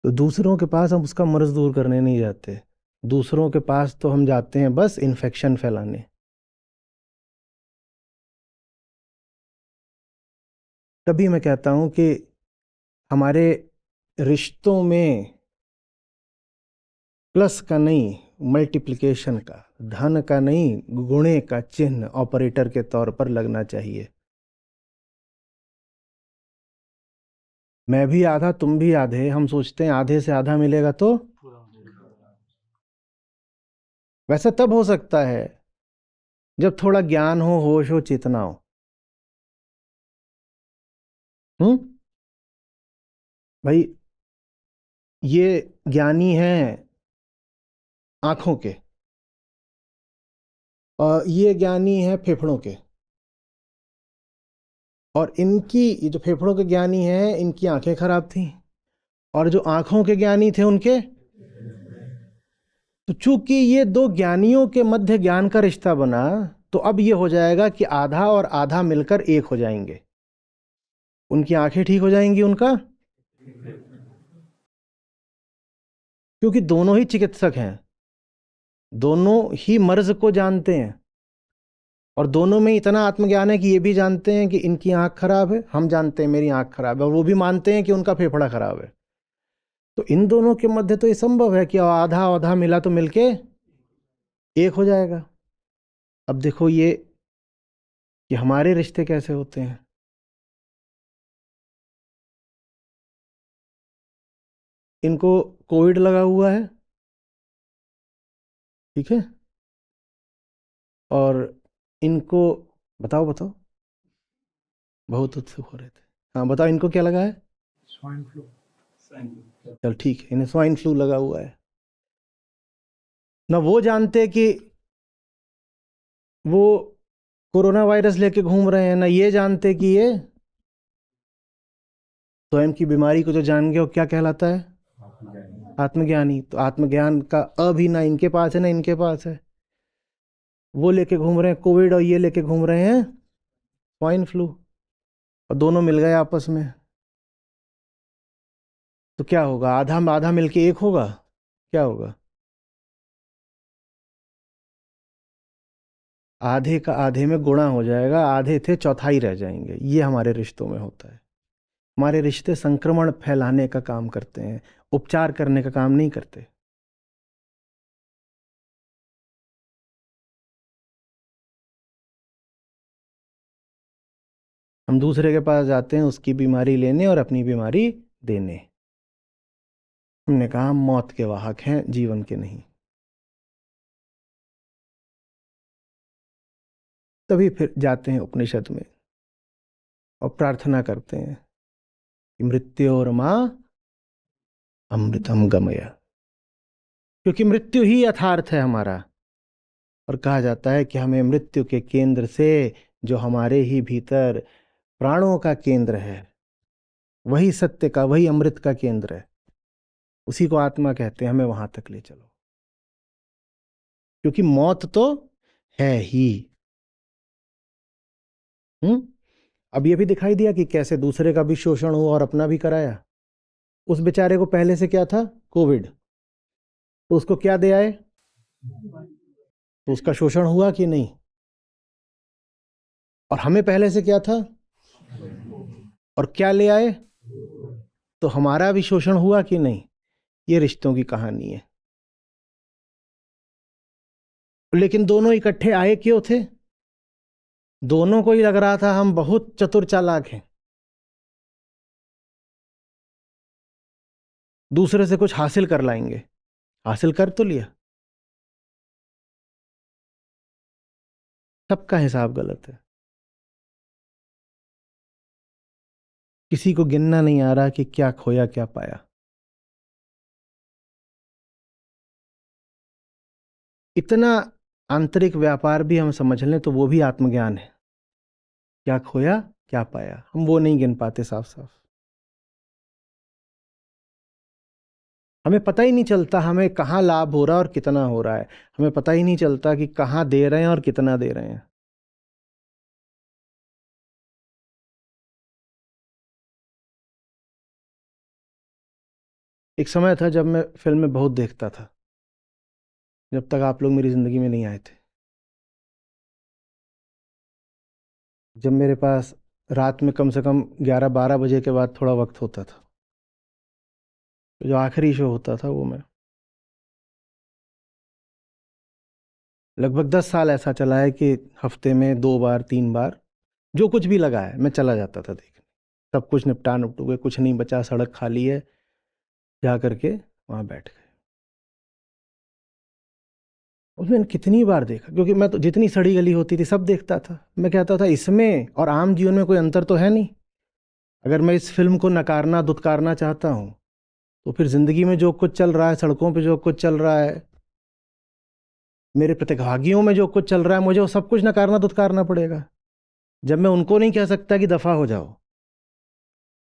तो दूसरों के पास हम उसका मर्ज दूर करने नहीं जाते, दूसरों के पास तो हम जाते हैं बस इन्फेक्शन फैलाने। तभी मैं कहता हूं कि हमारे रिश्तों में प्लस का नहीं, मल्टीप्लिकेशन का, धन का नहीं, गुणे का चिन्ह ऑपरेटर के तौर पर लगना चाहिए। मैं भी आधा, तुम भी आधे, हम सोचते हैं आधे से आधा मिलेगा तो वैसा तब हो सकता है जब थोड़ा ज्ञान हो, होश हो, चेतना हो। भाई ये ज्ञानी हैं आंखों के, और ये ज्ञानी है फेफड़ों के, और इनकी, ये जो फेफड़ों के ज्ञानी हैं इनकी आंखें खराब थी, और जो आंखों के ज्ञानी थे उनके, तो चूंकि ये दो ज्ञानियों के मध्य ज्ञान का रिश्ता बना, तो अब ये हो जाएगा कि आधा और आधा मिलकर एक हो जाएंगे। उनकी आंखें ठीक हो जाएंगी, उनका, क्योंकि दोनों ही चिकित्सक हैं, दोनों ही मर्ज को जानते हैं, और दोनों में इतना आत्मज्ञान है कि ये भी जानते हैं कि इनकी आंख खराब है, हम जानते हैं मेरी आंख खराब है, और वो भी मानते हैं कि उनका फेफड़ा खराब है। तो इन दोनों के मध्य तो ये संभव है कि आधा आधा मिला तो मिलके एक हो जाएगा। अब देखो, ये कि हमारे रिश्ते कैसे होते हैं। इनको कोविड लगा हुआ है, ठीक है, और इनको बताओ बताओ, बहुत उत्सुक हो रहे थे। हाँ बताओ, इनको क्या लगा है? Swine flu. चल ठीक है, इन्हें स्वाइन फ्लू लगा हुआ है। ना वो जानते कि वो कोरोना वायरस लेके घूम रहे हैं, ना ये जानते कि ये स्वयं की बीमारी को जो जान गया वो क्या कहलाता है? आत्मज्ञानी। तो आत्मज्ञान का भी ना इनके पास है ना इनके पास है। वो लेके घूम रहे हैं कोविड और ये लेके घूम रहे हैं स्वाइन फ्लू, और दोनों मिल गए आपस में। तो क्या होगा? आधा आधा मिलके एक होगा? क्या होगा? आधे का आधे में गुणा हो जाएगा, आधे थे चौथाई रह जाएंगे। ये हमारे रिश्तों में होता है। हमारे रिश्ते संक्रमण फैलाने का काम करते हैं, उपचार करने का काम नहीं करते। हम दूसरे के पास जाते हैं उसकी बीमारी लेने और अपनी बीमारी देने। हमने कहा हम मौत के वाहक हैं, जीवन के नहीं। तभी फिर जाते हैं उपनिषद में और प्रार्थना करते हैं कि मृत्योर्मा अमृतम गमय, क्योंकि मृत्यु ही यथार्थ है हमारा। और कहा जाता है कि हमें मृत्यु के केंद्र से, जो हमारे ही भीतर प्राणों का केंद्र है, वही सत्य का, वही अमृत का केंद्र है, उसी को आत्मा कहते हैं, हमें वहां तक ले चलो। क्योंकि मौत तो है ही। अब ये भी दिखाई दिया कि कैसे दूसरे का भी शोषण हुआ और अपना भी कराया। उस बेचारे को पहले से क्या था? कोविड। तो उसको क्या दे आए? तो उसका शोषण हुआ कि नहीं? और हमें पहले से क्या था? और क्या ले आए? तो हमारा भी शोषण हुआ कि नहीं? ये रिश्तों की कहानी है। लेकिन दोनों इकट्ठे आए क्यों थे? दोनों को ही लग रहा था हम बहुत चतुर चालाक हैं, दूसरे से कुछ हासिल कर लाएंगे। हासिल कर तो लिया। सबका हिसाब गलत है। किसी को गिनना नहीं आ रहा कि क्या खोया क्या पाया। इतना आंतरिक व्यापार भी हम समझ लें तो वो भी आत्मज्ञान है। क्या खोया क्या पाया, हम वो नहीं गिन पाते साफ साफ। हमें पता ही नहीं चलता हमें कहाँ लाभ हो रहा है और कितना हो रहा है। हमें पता ही नहीं चलता कि कहाँ दे रहे हैं और कितना दे रहे हैं। एक समय था जब मैं फिल्म में बहुत देखता था, जब तक आप लोग मेरी जिंदगी में नहीं आए थे। जब मेरे पास रात में कम से कम 11-12 बजे के बाद थोड़ा वक्त होता था, तो जो आखिरी शो होता था वो मैं लगभग 10 साल ऐसा चला है कि हफ्ते में 2 बार 3 बार जो कुछ भी लगा है मैं चला जाता था देखने। सब कुछ निपटा निपटू गए, कुछ नहीं बचा, सड़क खाली है, जा करके वहां बैठ गए। उसमें कितनी बार देखा, क्योंकि मैं तो जितनी सड़ी गली होती थी सब देखता था। मैं कहता था इसमें और आम जीवन में कोई अंतर तो है नहीं। अगर मैं इस फिल्म को नकारना दुत्कारना चाहता हूं तो फिर जिंदगी में जो कुछ चल रहा है, सड़कों पे जो कुछ चल रहा है, मेरे प्रतिभागियों में जो कुछ चल रहा है, मुझे वो सब कुछ नकारना दुत्कारना पड़ेगा। जब मैं उनको नहीं कह सकता कि दफा हो जाओ,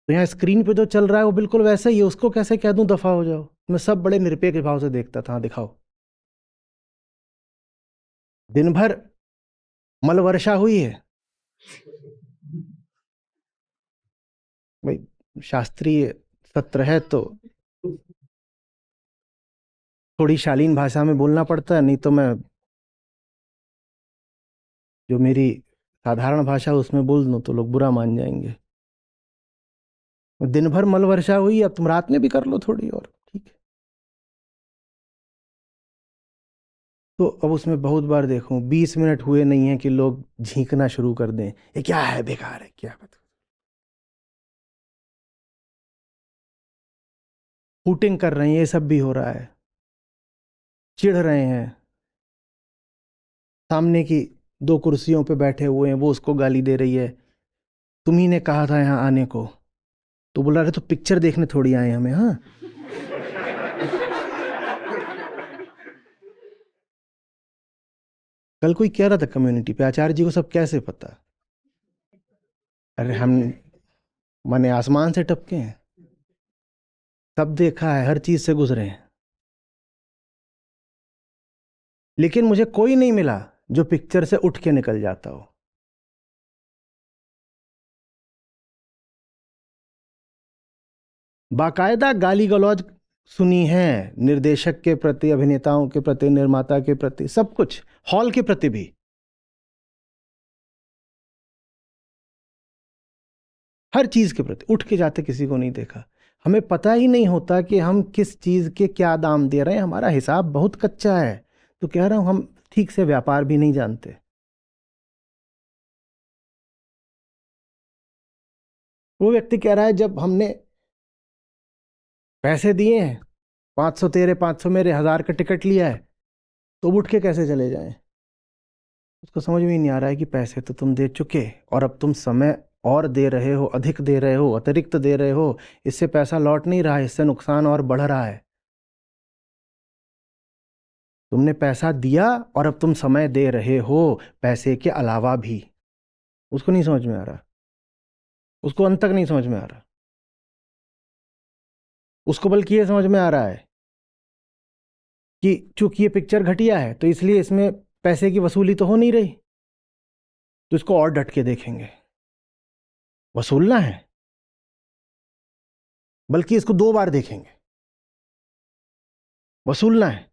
तो यहाँ स्क्रीन पे जो चल रहा है वो बिल्कुल वैसा ही है, उसको कैसे कह दूं दफा हो जाओ? मैं सब बड़े निरपेक्ष भाव से देखता था। हाँ दिखाओ। दिन भर मल वर्षा हुई है भाई, शास्त्रीय सत्र है तो थोड़ी शालीन भाषा में बोलना पड़ता है, नहीं तो मैं जो मेरी साधारण भाषा है उसमें बोल दूं तो लोग बुरा मान जाएंगे। दिन भर मल वर्षा हुई, अब तुम रात में भी कर लो थोड़ी और, ठीक है। तो अब उसमें बहुत बार देखूं 20 मिनट हुए नहीं है कि लोग झींकना शुरू कर दें, ये क्या है, बेकार है, क्या बता, हूटिंग कर रहे हैं, ये सब भी हो रहा है, चिढ़ रहे हैं, सामने की 2 कुर्सियों पे बैठे हुए हैं, वो उसको गाली दे रही है, तुम्ही ने कहा था यहाँ आने को, तो बोला रहे तो पिक्चर देखने थोड़ी आए हमें, हाँ। कल कोई कह रहा था कम्युनिटी पे, आचार्य जी को सब कैसे पता? अरे हम माने आसमान से टपके हैं, सब देखा है, हर चीज से गुजरे हैं, लेकिन मुझे कोई नहीं मिला जो पिक्चर से उठ के निकल जाता हो। बाकायदा गाली गलौज सुनी है निर्देशक के प्रति, अभिनेताओं के प्रति, निर्माता के प्रति, सब कुछ, हॉल के प्रति भी, हर चीज के प्रति। उठ के जाते किसी को नहीं देखा। हमें पता ही नहीं होता कि हम किस चीज के क्या दाम दे रहे हैं, हमारा हिसाब बहुत कच्चा है। तो कह रहा हूं हम ठीक से व्यापार भी नहीं जानते। वो व्यक्ति कह रहा है जब हमने पैसे दिए हैं, 500 तेरे 500 मेरे, 1000 का टिकट लिया है, तो उठ के कैसे चले जाएं? उसको समझ में ही नहीं आ रहा है कि पैसे तो तुम दे चुके, और अब तुम समय और दे रहे हो, अधिक दे रहे हो, अतिरिक्त दे रहे हो, इससे पैसा लौट नहीं रहा है, इससे नुकसान और बढ़ रहा है। तुमने पैसा दिया और अब तुम समय दे रहे हो पैसे के अलावा भी। उसको नहीं समझ में आ रहा, उसको अंत तक नहीं समझ में आ रहा। उसको बल्कि ये समझ में आ रहा है कि चूंकि ये पिक्चर घटिया है तो इसलिए इसमें पैसे की वसूली तो हो नहीं रही, तो इसको और डट के देखेंगे। वसूलना है, बल्कि इसको 2 बार देखेंगे। वसूलना है,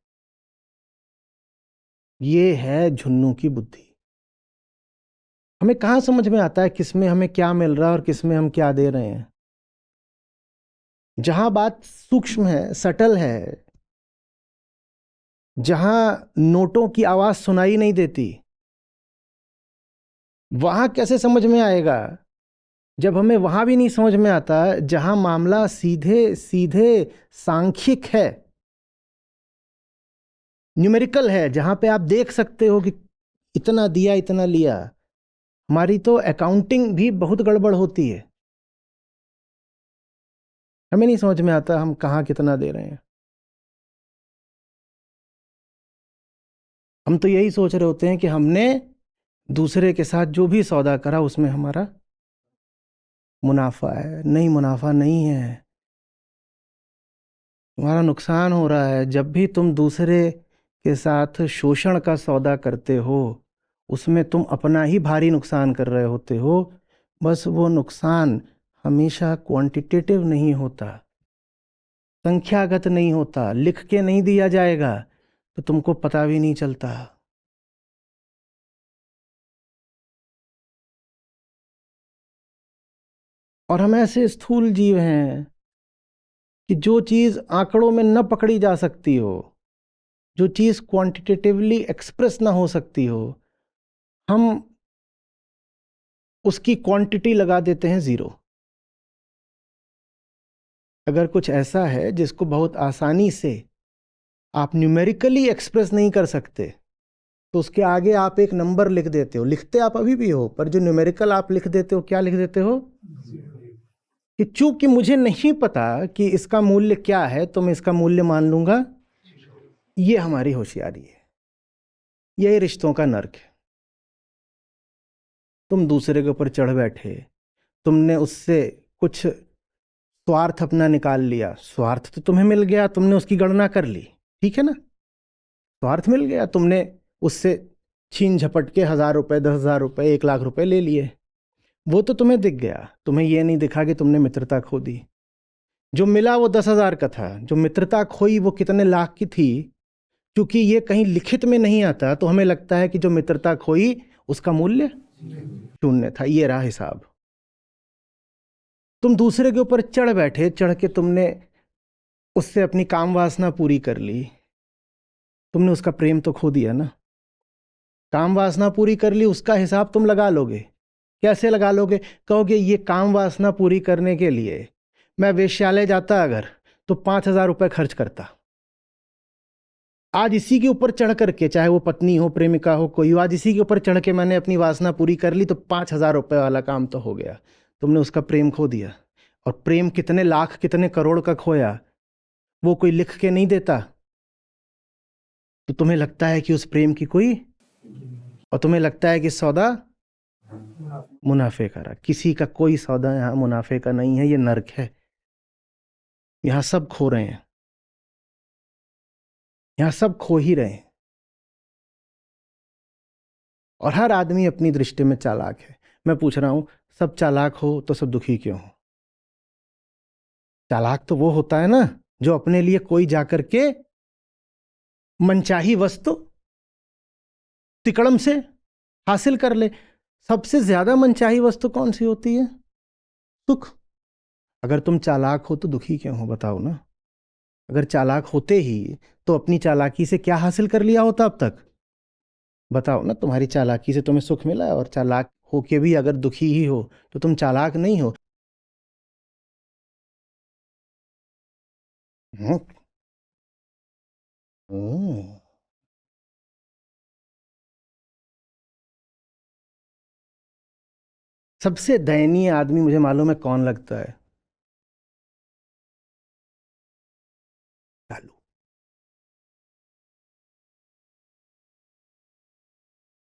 ये है झुन्नू की बुद्धि। हमें कहां समझ में आता है किस में हमें क्या मिल रहा है और किस में हम क्या दे रहे हैं। जहां बात सूक्ष्म है, सटल है, जहां नोटों की आवाज सुनाई नहीं देती, वहां कैसे समझ में आएगा? जब हमें वहां भी नहीं समझ में आता, जहां मामला सीधे सीधे सांख्यिक है, न्यूमेरिकल है, जहां पे आप देख सकते हो कि इतना दिया इतना लिया। हमारी तो अकाउंटिंग भी बहुत गड़बड़ होती है। हमें नहीं समझ में आता हम कहाँ कितना दे रहे हैं। हम तो यही सोच रहे होते हैं कि हमने दूसरे के साथ जो भी सौदा करा उसमें हमारा मुनाफा है। नहीं, मुनाफा नहीं है, तुम्हारा नुकसान हो रहा है। जब भी तुम दूसरे के साथ शोषण का सौदा करते हो, उसमें तुम अपना ही भारी नुकसान कर रहे होते हो। बस वो नुकसान हमेशा क्वांटिटेटिव नहीं होता, संख्यागत नहीं होता, लिख के नहीं दिया जाएगा तो तुमको पता भी नहीं चलता। और हम ऐसे स्थूल जीव हैं कि जो चीज आंकड़ों में न पकड़ी जा सकती हो, जो चीज क्वांटिटेटिवली एक्सप्रेस ना हो सकती हो, हम उसकी क्वांटिटी लगा देते हैं 0। अगर कुछ ऐसा है जिसको बहुत आसानी से आप न्यूमेरिकली एक्सप्रेस नहीं कर सकते, तो उसके आगे आप एक नंबर लिख देते हो। लिखते आप अभी भी हो, पर जो न्यूमेरिकल आप लिख देते हो, क्या लिख देते हो? कि चूंकि मुझे नहीं पता कि इसका मूल्य क्या है तो मैं इसका मूल्य मान लूंगा। ये हमारी होशियारी है, यही रिश्तों का नर्क है। तुम दूसरे के ऊपर चढ़ बैठे, तुमने उससे कुछ स्वार्थ अपना निकाल लिया। स्वार्थ तो तुम्हें मिल गया, तुमने उसकी गणना कर ली, ठीक है ना? स्वार्थ मिल गया, तुमने उससे छीन झपट के 1000 रुपए, 10,000 रुपए, 1 लाख रुपए ले लिए। वो तो तुम्हें दिख गया, तुम्हें ये नहीं दिखा कि तुमने मित्रता खो दी। जो मिला वो 10,000 का था, जो मित्रता खोई वो कितने लाख की थी। क्योंकि ये कहीं लिखित में नहीं आता तो हमें लगता है कि जो मित्रता खोई उसका मूल्य 0 था। ये रहा हिसाब। तुम दूसरे के ऊपर चढ़ बैठे, चढ़ के तुमने उससे अपनी काम वासना पूरी कर ली। तुमने उसका प्रेम तो खो दिया ना। काम वासना पूरी कर ली, उसका हिसाब तुम लगा लोगे। कैसे लगा लोगे? कहोगे ये काम वासना पूरी करने के लिए मैं वेश्यालय जाता अगर तो 5,000 रुपये खर्च करता। आज इसी के ऊपर चढ़ करके, चाहे वो पत्नी हो, प्रेमिका हो, कोई हो, आज इसी के ऊपर चढ़ के मैंने अपनी वासना पूरी कर ली तो 5,000 रुपये वाला काम तो हो गया। तुमने उसका प्रेम खो दिया। और प्रेम कितने लाख कितने करोड़ का खोया, वो कोई लिख के नहीं देता। तो तुम्हें लगता है कि उस प्रेम की कोई, और तुम्हें लगता है कि सौदा मुनाफे का रहा। किसी का कोई सौदा यहां मुनाफे का नहीं है। ये नर्क है। यहां सब खो रहे हैं, यहां सब खो ही रहे हैं। और हर आदमी अपनी दृष्टि में चालाक है। मैं पूछ रहा हूं, सब चालाक हो तो सब दुखी क्यों हो? चालाक तो वो होता है ना जो अपने लिए कोई जाकर के मनचाही वस्तु तिकड़म से हासिल कर ले। सबसे ज्यादा मनचाही वस्तु कौन सी होती है? सुख। अगर तुम चालाक हो तो दुखी क्यों हो बताओ ना। अगर चालाक होते ही तो अपनी चालाकी से क्या हासिल कर लिया होता अब तक? बताओ ना। तुम्हारी चालाकी से तुम्हें सुख मिला है, और चालाक होके भी अगर दुखी ही हो तो तुम चालाक नहीं हो। हम्म। हम्म। सबसे दयनीय आदमी मुझे मालूम है कौन लगता है? चालू।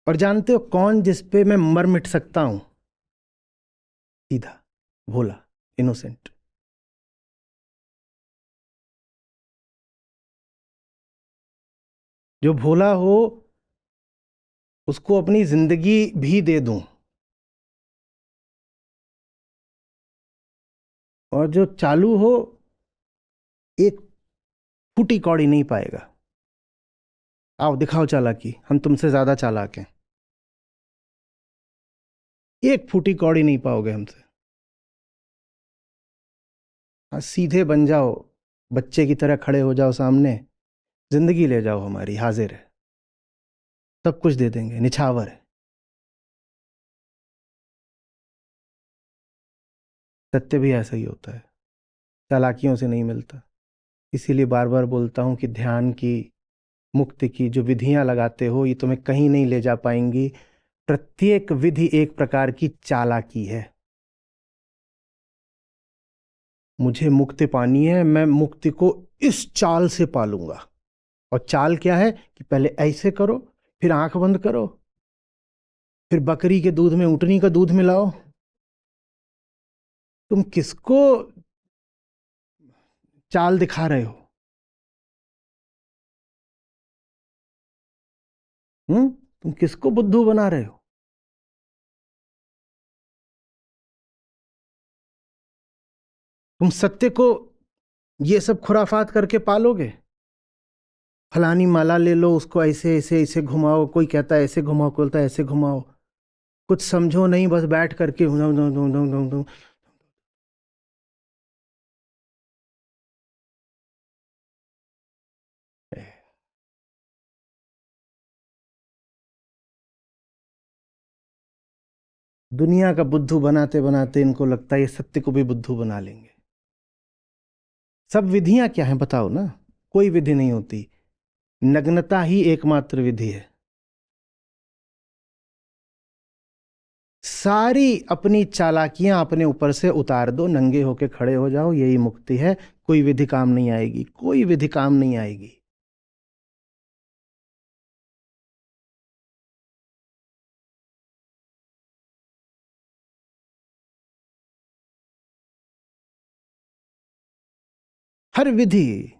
और जानते हो कौन जिस पे मैं मर मिट सकता हूं? सीधा, भोला, इनोसेंट। जो भोला हो उसको अपनी जिंदगी भी दे दूं, और जो चालू हो एक फूटी कौड़ी नहीं पाएगा। आओ दिखाओ चालाकी, हम तुमसे ज्यादा चालाक हैं। एक फूटी कौड़ी नहीं पाओगे हमसे। हाँ, सीधे बन जाओ, बच्चे की तरह खड़े हो जाओ सामने, जिंदगी ले जाओ हमारी, हाजिर है, सब कुछ दे देंगे, निछावर है। सत्य भी ऐसा ही होता है, चालाकियों से नहीं मिलता। इसीलिए बार बार बोलता हूं कि ध्यान की, मुक्ति की जो विधियां लगाते हो ये तुम्हें कहीं नहीं ले जा पाएंगी। प्रत्येक विधि एक प्रकार की चालाकी है। मुझे मुक्ति पानी है, मैं मुक्ति को इस चाल से पालूंगा। और चाल क्या है कि पहले ऐसे करो, फिर आंख बंद करो, फिर बकरी के दूध में ऊँटनी का दूध मिलाओ। तुम किसको चाल दिखा रहे हो? तुम किसको बुद्धू बना रहे हो? तुम सत्य को ये सब खुराफात करके पालोगे? फलानी माला ले लो, उसको ऐसे ऐसे ऐसे घुमाओ, कोई कहता है ऐसे घुमाओ, कोई कहता है ऐसे घुमाओ। कुछ समझो नहीं, बस बैठ करके दुनिया का बुद्धू बनाते बनाते इनको लगता है ये सत्य को भी बुद्धू बना लेंगे। सब विधियां क्या हैं बताओ ना? कोई विधि नहीं होती, नग्नता ही एकमात्र विधि है। सारी अपनी चालाकियां अपने ऊपर से उतार दो, नंगे होके खड़े हो जाओ, यही मुक्ति है। कोई विधि काम नहीं आएगी, कोई विधि काम नहीं आएगी। हर विधि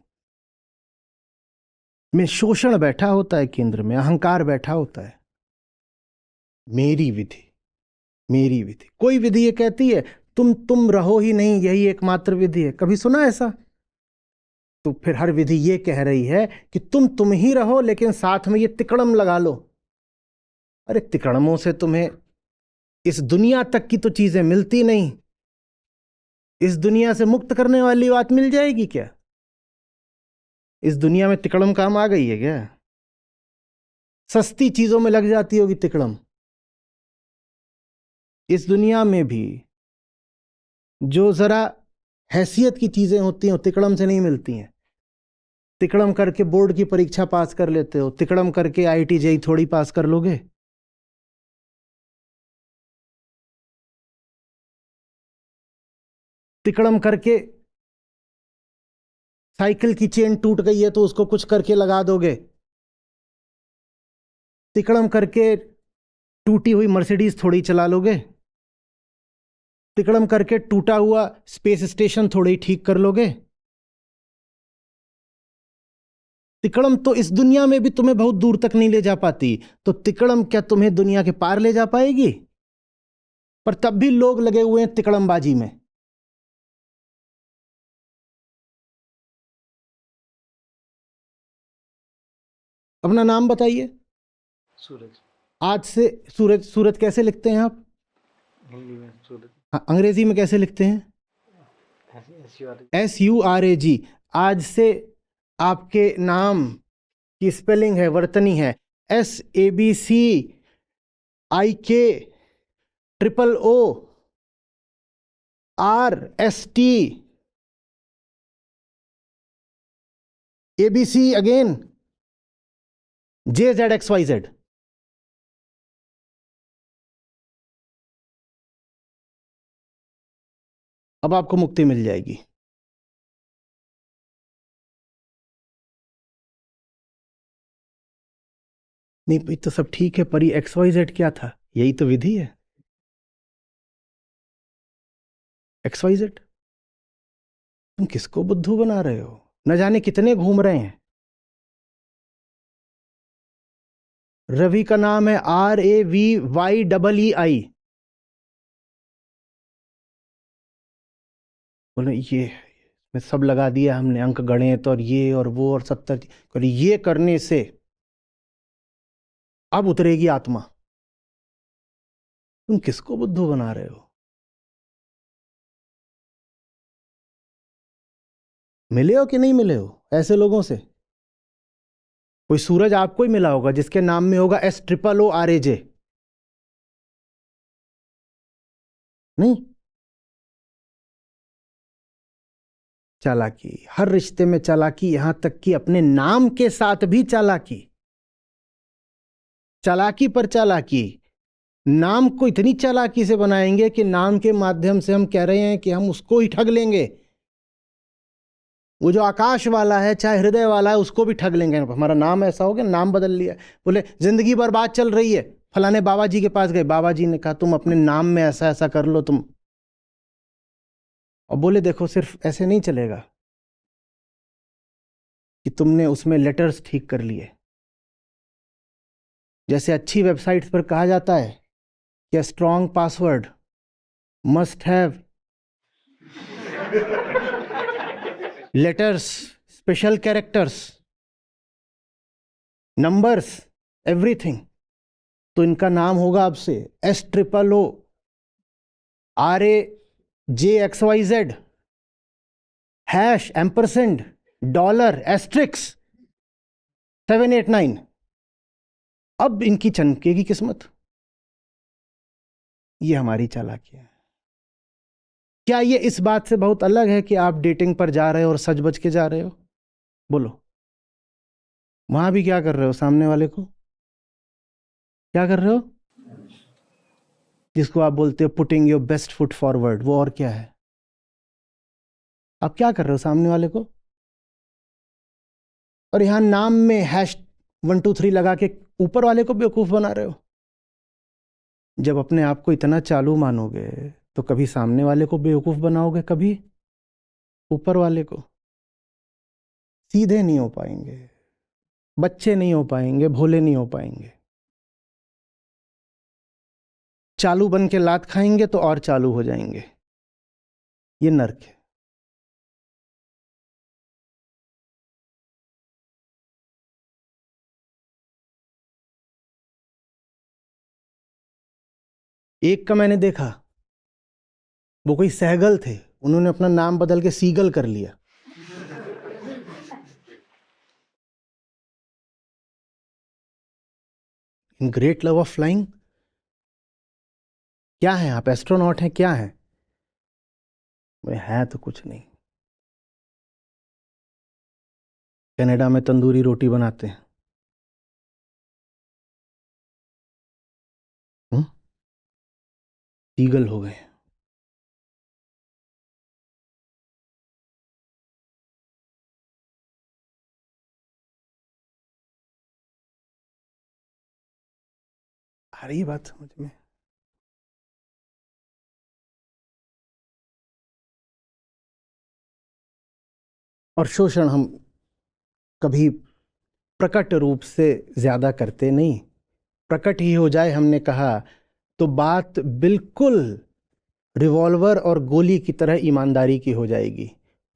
में शोषण बैठा होता है, केंद्र में अहंकार बैठा होता है। मेरी विधि, मेरी विधि। कोई विधि ये कहती है तुम रहो ही नहीं, यही एकमात्र विधि है? कभी सुना ऐसा? तो फिर हर विधि ये कह रही है कि तुम ही रहो, लेकिन साथ में ये तिकड़म लगा लो। अरे तिकड़मों से तुम्हें इस दुनिया तक की तो चीजें मिलती नहीं, इस दुनिया से मुक्त करने वाली बात मिल जाएगी क्या? इस दुनिया में तिकड़म काम आ गई है क्या? सस्ती चीजों में लग जाती होगी तिकड़म। इस दुनिया में भी जो जरा हैसियत की चीजें होती हैं वो तिकड़म से नहीं मिलती हैं। तिकड़म करके बोर्ड की परीक्षा पास कर लेते हो, तिकड़म करके आईआईटी जेईई थोड़ी पास कर लोगे। तिकड़म करके साइकिल की चेन टूट गई है तो उसको कुछ करके लगा दोगे। तिकड़म करके टूटी हुई मर्सिडीज थोड़ी चला लोगे। तिकड़म करके टूटा हुआ स्पेस स्टेशन थोड़ी ठीक कर लोगे। तिकड़म तो इस दुनिया में भी तुम्हें बहुत दूर तक नहीं ले जा पाती, तो तिकड़म क्या तुम्हें दुनिया के पार ले जा पाएगी? पर तब भी लोग लगे हुए हैं तिकड़मबाजी में। अपना नाम बताइए। सूरज। आज से सूरज। सूरज कैसे लिखते हैं आप? हिंदी में सूरज। हाँ, अंग्रेजी में कैसे लिखते हैं? SURAG। आज से आपके नाम की स्पेलिंग है, वर्तनी है SABCIKOORST अगेन JZXYZ। अब आपको मुक्ति मिल जाएगी। नहीं भाई, तो सब ठीक है, पर ये XYZ क्या था? यही तो विधि है। XYZ। तुम किसको बुद्धू बना रहे हो? न जाने कितने घूम रहे हैं। रवि का नाम है RAVYEEI। बोले ये में सब लगा दिया हमने, अंक गणित और ये और वो और 70, और ये करने से अब उतरेगी आत्मा। तुम किसको बुद्धू बना रहे हो? मिले हो कि नहीं मिले हो ऐसे लोगों से? कोई सूरज आपको ही मिला होगा जिसके नाम में होगा SOORAJ। नहीं। चालाकी, हर रिश्ते में चालाकी, यहां तक कि अपने नाम के साथ भी चालाकी। चालाकी पर चालाकी। नाम को इतनी चालाकी से बनाएंगे कि नाम के माध्यम से हम कह रहे हैं कि हम उसको ही ठग लेंगे। वो जो आकाश वाला है, चाहे हृदय वाला है, उसको भी ठग लेंगे। हमारा नाम ऐसा हो गया, नाम बदल लिया। बोले जिंदगी बर्बाद चल रही है, फलाने बाबा जी के पास गए, बाबा जी ने कहा तुम अपने नाम में ऐसा ऐसा कर लो तुम। और बोले देखो सिर्फ ऐसे नहीं चलेगा कि तुमने उसमें लेटर्स ठीक कर लिए। जैसे अच्छी वेबसाइट्स पर कहा जाता है कि strong password must have letters, special characters, numbers, everything. तो इनका नाम होगा अब से SOORAJXYZ #, $, 789। अब इनकी चमकेगी किस्मत। ये हमारी चालाकी है। क्या ये इस बात से बहुत अलग है कि आप डेटिंग पर जा रहे हो और सज बज के जा रहे हो? बोलो। वहां भी क्या कर रहे हो? सामने वाले को क्या कर रहे हो? जिसको आप बोलते हो putting your best foot forward, वो और क्या है? आप क्या कर रहे हो सामने वाले को? और यहां नाम में #123 लगा के ऊपर वाले को बेवकूफ बना रहे हो। जब अपने आप को इतना चालू मानोगे तो कभी सामने वाले को बेवकूफ बनाओगे, कभी ऊपर वाले को। सीधे नहीं हो पाएंगे, बच्चे नहीं हो पाएंगे, भोले नहीं हो पाएंगे। चालू बन के लात खाएंगे तो और चालू हो जाएंगे। ये नर्क है। एक का मैंने देखा, वो कोई सहगल थे, उन्होंने अपना नाम बदल के सीगल कर लिया। In great love of flying? क्या है आप? एस्ट्रोनॉट हैं? क्या है? वे है तो कुछ नहीं। कनाडा में तंदूरी रोटी बनाते हैं। ईगल हो गए। आ रही है बात समझ में? और शोषण हम कभी प्रकट रूप से ज्यादा करते नहीं। प्रकट ही हो जाए, हमने कहा, तो बात बिल्कुल रिवॉल्वर और गोली की तरह ईमानदारी की हो जाएगी।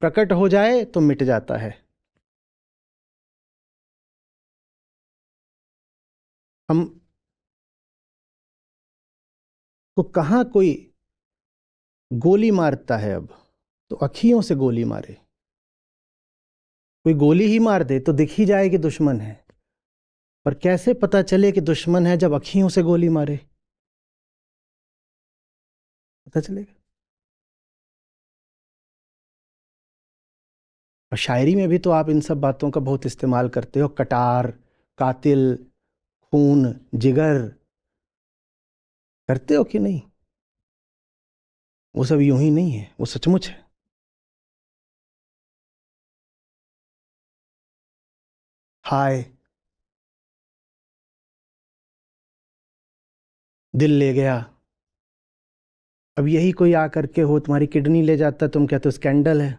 प्रकट हो जाए तो मिट जाता है। हम को कहाँ कोई गोली मारता है अब, तो अखियों से गोली मारे। कोई गोली ही मार दे तो दिख ही जाए कि दुश्मन है, पर कैसे पता चले कि दुश्मन है जब अखियों से गोली मारे? पता चलेगा। और शायरी में भी तो आप इन सब बातों का बहुत इस्तेमाल करते हो। कटार, कातिल, खून, जिगर, करते हो कि नहीं? वो सब यूं ही नहीं है, वो सचमुच है। हाय, दिल ले गया। अब यही कोई आकर के हो तुम्हारी किडनी ले जाता, तुम कहते हो स्कैंडल है।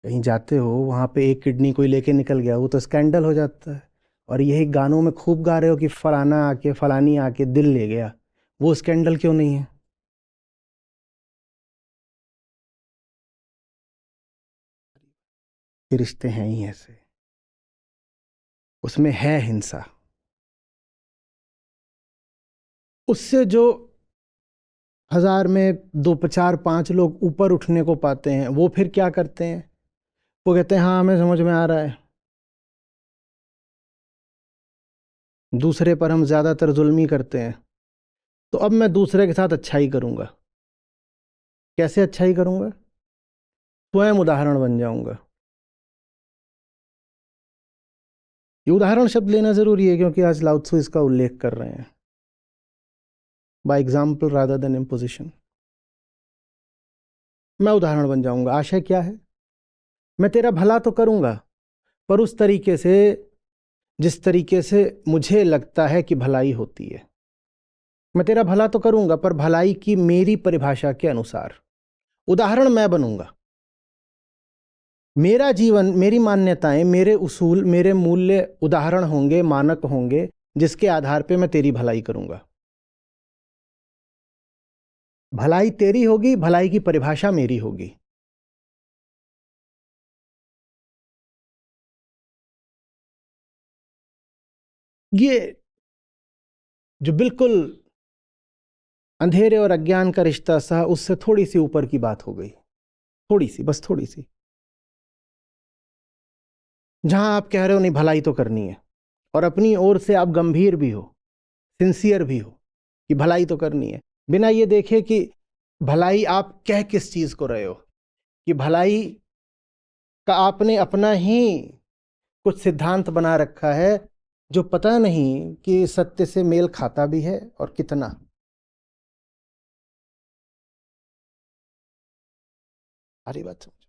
कहीं जाते हो वहां पे एक किडनी कोई लेके निकल गया, वो तो स्कैंडल हो जाता है। और यही गानों में खूब गा रहे हो कि फलाना आके फलानी आके दिल ले गया, वो स्कैंडल क्यों नहीं है? ये रिश्ते हैं ही ऐसे, उसमें है हिंसा। उससे जो 1000 में 2 4 5 लोग ऊपर उठने को पाते हैं, वो फिर क्या करते हैं? वो कहते हैं हाँ हमें समझ में आ रहा है, दूसरे पर हम ज्यादातर जुल्म ही करते हैं, तो अब मैं दूसरे के साथ अच्छाई करूंगा। कैसे अच्छाई करूंगा? स्वयं उदाहरण बन जाऊंगा। ये उदाहरण शब्द लेना जरूरी है क्योंकि आज लाओ त्सु इसका उल्लेख कर रहे हैं। By example rather then imposition. मैं उदाहरण बन जाऊंगा। आशय क्या है? मैं तेरा भला तो करूंगा, पर उस तरीके से जिस तरीके से मुझे लगता है कि भलाई होती है। मैं तेरा भला तो करूंगा, पर भलाई की मेरी परिभाषा के अनुसार। उदाहरण मैं बनूंगा। मेरा जीवन, मेरी मान्यताएं, मेरे उसूल, मेरे मूल्य उदाहरण होंगे, मानक होंगे, जिसके आधार पे मैं तेरी भलाई करूंगा। भलाई तेरी होगी, भलाई की परिभाषा मेरी होगी। ये जो बिल्कुल अंधेरे और अज्ञान का रिश्ता सा, उससे थोड़ी सी ऊपर की बात हो गई। थोड़ी सी, बस थोड़ी सी। जहां आप कह रहे हो नहीं भलाई तो करनी है, और अपनी ओर से आप गंभीर भी हो, सिंसियर भी हो कि भलाई तो करनी है, बिना ये देखे कि भलाई आप कह किस चीज को रहे हो, कि भलाई का आपने अपना ही कुछ सिद्धांत बना रखा है जो पता नहीं कि सत्य से मेल खाता भी है और कितना। सारी बात समझो।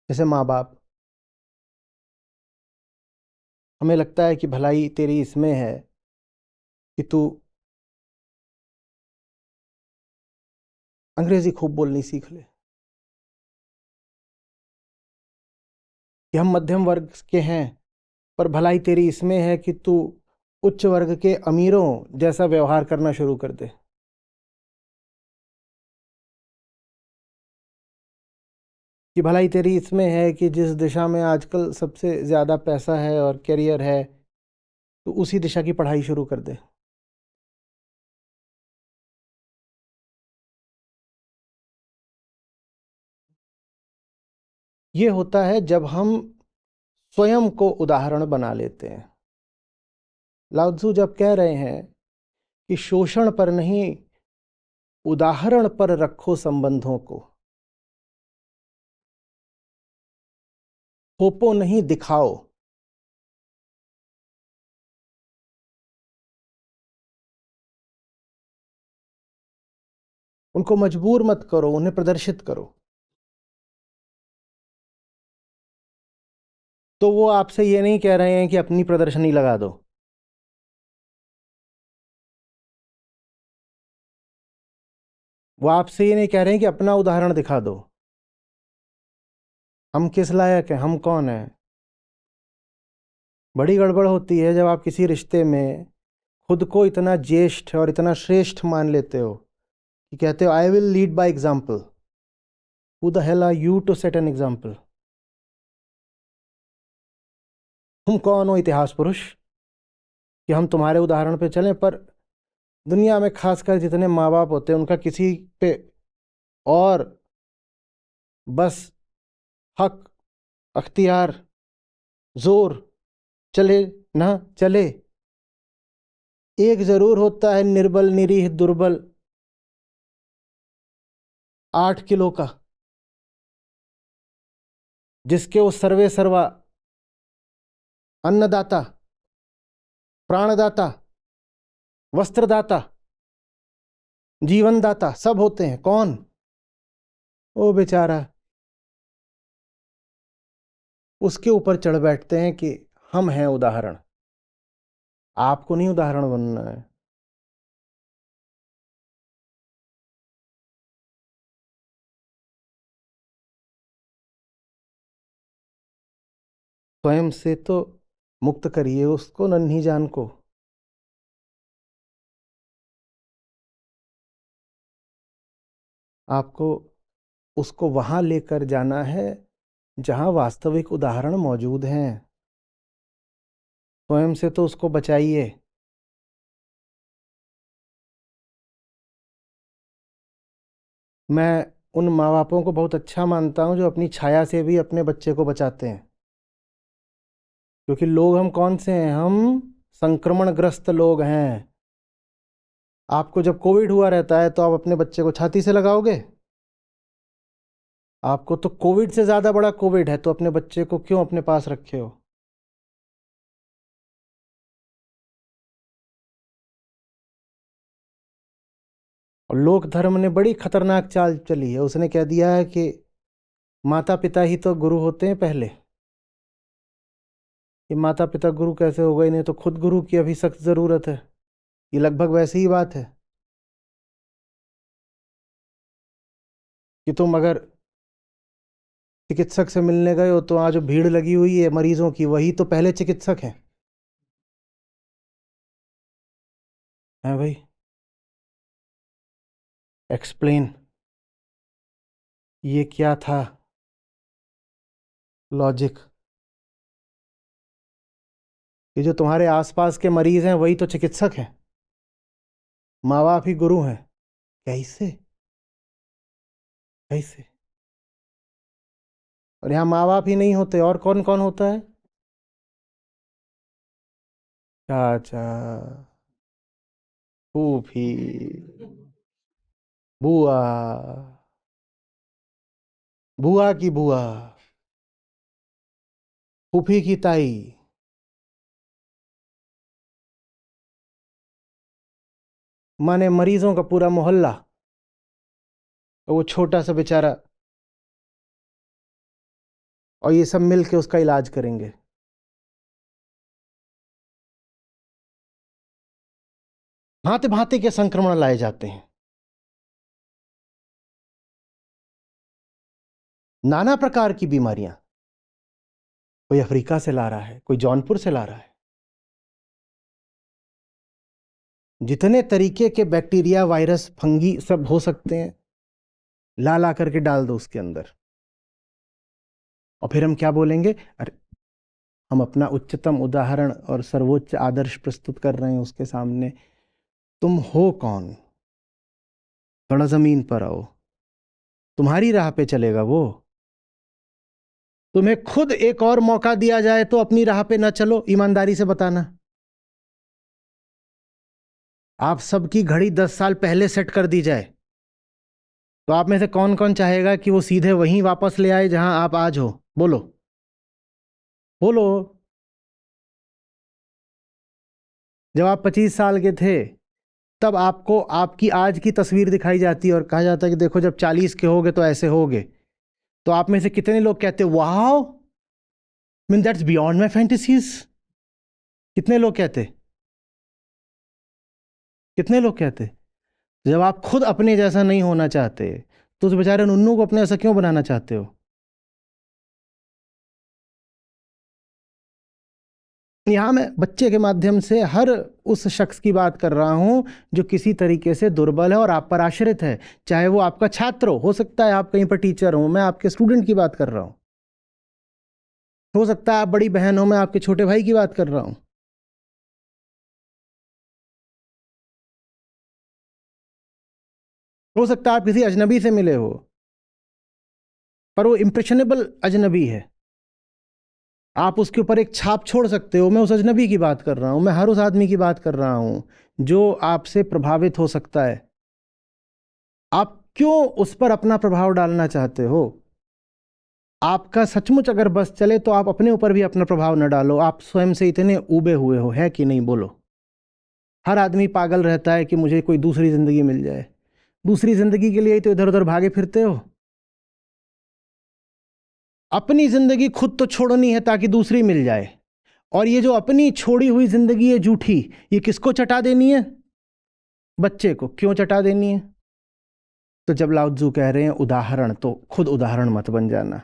जैसे माँ बाप, हमें लगता है कि भलाई तेरी इसमें है कि तू अंग्रेजी खूब बोलनी सीख ले, कि हम मध्यम वर्ग के हैं, पर भलाई तेरी इसमें है कि तू उच्च वर्ग के अमीरों जैसा व्यवहार करना शुरू कर दे। कि भलाई तेरी इसमें है कि जिस दिशा में आजकल सबसे ज्यादा पैसा है और करियर है, तो उसी दिशा की पढ़ाई शुरू कर दे। ये होता है जब हम स्वयं को उदाहरण बना लेते हैं। लाओ त्सु जब कह रहे हैं कि शोषण पर नहीं, उदाहरण पर रखो संबंधों को, थोपो नहीं दिखाओ, उनको मजबूर मत करो, उन्हें प्रदर्शित करो। तो वो आपसे ये नहीं कह रहे हैं कि अपनी प्रदर्शनी लगा दो, वो आपसे ये नहीं कह रहे हैं कि अपना उदाहरण दिखा दो। हम किस लायक हैं, हम कौन हैं। बड़ी गड़बड़ होती है जब आप किसी रिश्ते में खुद को इतना ज्येष्ठ और इतना श्रेष्ठ मान लेते हो कि कहते हो I will lead by example. Who the hell are you to set an example. तुम कौन हो इतिहास पुरुष कि हम तुम्हारे उदाहरण पे चलें। पर दुनिया में खासकर जितने माँ बाप होते हैं उनका किसी पे और बस हक, अख्तियार, जोर चले ना चले, एक जरूर होता है निर्बल निरीह दुर्बल 8 किलो का, जिसके वो सर्वे सर्वा अन्नदाता, प्राणदाता, वस्त्रदाता, जीवनदाता सब होते हैं। कौन? वो बेचारा उसके ऊपर चढ़ बैठते हैं कि हम हैं उदाहरण। आपको नहीं उदाहरण बनना है। स्वयं से तो मुक्त करिए उसको, नन्ही जान को। आपको उसको वहां लेकर जाना है जहां वास्तविक उदाहरण मौजूद हैं। स्वयं से तो उसको बचाइए। मैं उन माँ बापों को बहुत अच्छा मानता हूं जो अपनी छाया से भी अपने बच्चे को बचाते हैं। क्योंकि लोग हम कौन से हैं? हम संक्रमणग्रस्त लोग हैं। आपको जब कोविड हुआ रहता है तो आप अपने बच्चे को छाती से लगाओगे? आपको तो कोविड से ज्यादा बड़ा कोविड है, तो अपने बच्चे को क्यों अपने पास रखे हो? और लोक धर्म ने बड़ी खतरनाक चाल चली है। उसने कह दिया है कि माता पिता ही तो गुरु होते हैं पहले। ये माता पिता गुरु कैसे हो गए? नहीं तो खुद गुरु की अभी सख्त जरूरत है। ये लगभग वैसी ही बात है कि तुम अगर चिकित्सक से मिलने गए हो तो आज जो भीड़ लगी हुई है मरीजों की, वही तो पहले चिकित्सक हैं भाई। एक्सप्लेन, ये क्या था लॉजिक? ये जो तुम्हारे आसपास के मरीज हैं वही तो चिकित्सक हैं, माँ बाप ही गुरु हैं। कैसे कैसे? और यहाँ माँ बाप ही नहीं होते और कौन कौन होता है? चाचा, फूफी, बुआ, बुआ की बुआ, फूफी की ताई, माने मरीजों का पूरा मोहल्ला। और वो छोटा सा बेचारा, और ये सब मिल के उसका इलाज करेंगे। भांति भांति के संक्रमण लाए जाते हैं, नाना प्रकार की बीमारियां। कोई अफ्रीका से ला रहा है, कोई जौनपुर से ला रहा है। जितने तरीके के बैक्टीरिया, वायरस, फंगी सब हो सकते हैं, ला ला करके डाल दो उसके अंदर। और फिर हम क्या बोलेंगे? अरे हम अपना उच्चतम उदाहरण और सर्वोच्च आदर्श प्रस्तुत कर रहे हैं उसके सामने। तुम हो कौन? थोड़ा जमीन पर आओ। तुम्हारी राह पे चलेगा वो? तुम्हें खुद एक और मौका दिया जाए तो अपनी राह पे न चलो, ईमानदारी से बताना। आप सबकी घड़ी 10 साल पहले सेट कर दी जाए तो आप में से कौन कौन चाहेगा कि वो सीधे वहीं वापस ले आए जहां आप आज हो? बोलो बोलो। जब आप 25 साल के थे तब आपको आपकी आज की तस्वीर दिखाई जाती है और कहा जाता है कि देखो जब 40 के होगे तो ऐसे होगे। तो आप में से कितने लोग कहते wow, mean that's beyond my fantasies? कितने लोग कहते? कितने लोग कहते? जब आप खुद अपने जैसा नहीं होना चाहते तो उस बेचारे नन्नू को अपने ऐसा क्यों बनाना चाहते हो? यहां मैं बच्चे के माध्यम से हर उस शख्स की बात कर रहा हूं जो किसी तरीके से दुर्बल है और आप पर आश्रित है, चाहे वो आपका छात्र हो सकता है आप कहीं पर टीचर हो, मैं आपके स्टूडेंट की बात कर रहा हूं, हो सकता है आप बड़ी बहन हो, मैं आपके छोटे भाई की बात कर रहा हूं। हो सकता है आप किसी अजनबी से मिले हो, पर वो इंप्रेशनेबल अजनबी है, आप उसके ऊपर एक छाप छोड़ सकते हो। मैं उस अजनबी की बात कर रहा हूं, मैं हर उस आदमी की बात कर रहा हूं जो आपसे प्रभावित हो सकता है। आप क्यों उस पर अपना प्रभाव डालना चाहते हो? आपका सचमुच अगर बस चले तो आप अपने ऊपर भी अपना प्रभाव न डालो। आप स्वयं से इतने ऊबे हुए हो, है कि नहीं? बोलो। हर आदमी पागल रहता है कि मुझे कोई दूसरी जिंदगी मिल जाए। दूसरी जिंदगी के लिए ही तो इधर उधर भागे फिरते हो। अपनी जिंदगी खुद तो छोड़नी है ताकि दूसरी मिल जाए, और ये जो अपनी छोड़ी हुई जिंदगी है झूठी, ये किसको चटा देनी है? बच्चे को। क्यों चटा देनी है? तो जब लाओ त्जू कह रहे हैं उदाहरण, तो खुद उदाहरण मत बन जाना।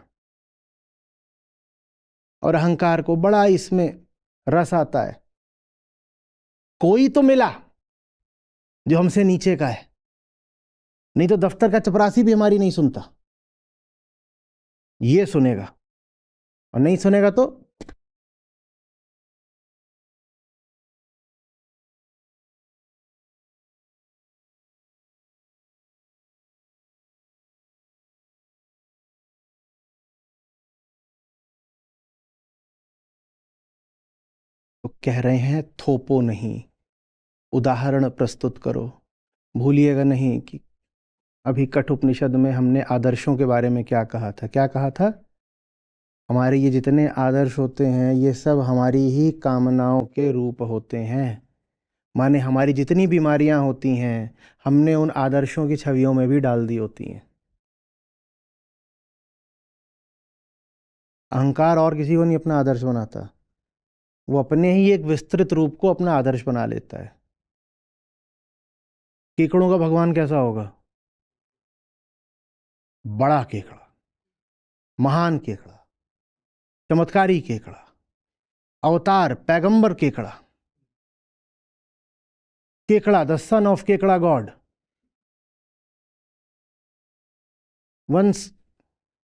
और अहंकार को बड़ा इसमें रस आता है। कोई तो मिला जो हमसे नीचे का है, नहीं तो दफ्तर का चपरासी भी हमारी नहीं सुनता। ये सुनेगा, और नहीं सुनेगा तो कह रहे हैं थोपो नहीं, उदाहरण प्रस्तुत करो। भूलिएगा नहीं कि अभी कठोपनिषद में हमने आदर्शों के बारे में क्या कहा था। क्या कहा था? हमारे ये जितने आदर्श होते हैं ये सब हमारी ही कामनाओं के रूप होते हैं। माने हमारी जितनी बीमारियां होती हैं हमने उन आदर्शों की छवियों में भी डाल दी होती हैं। अहंकार और किसी को नहीं अपना आदर्श बनाता, वो अपने ही एक विस्तृत रूप को अपना आदर्श बना लेता है। केकड़ों का भगवान कैसा होगा? बड़ा केकड़ा, महान केकड़ा, चमत्कारी केकड़ा, अवतार पैगंबर केकड़ा। केकड़ा, द सन ऑफ केकड़ा God. once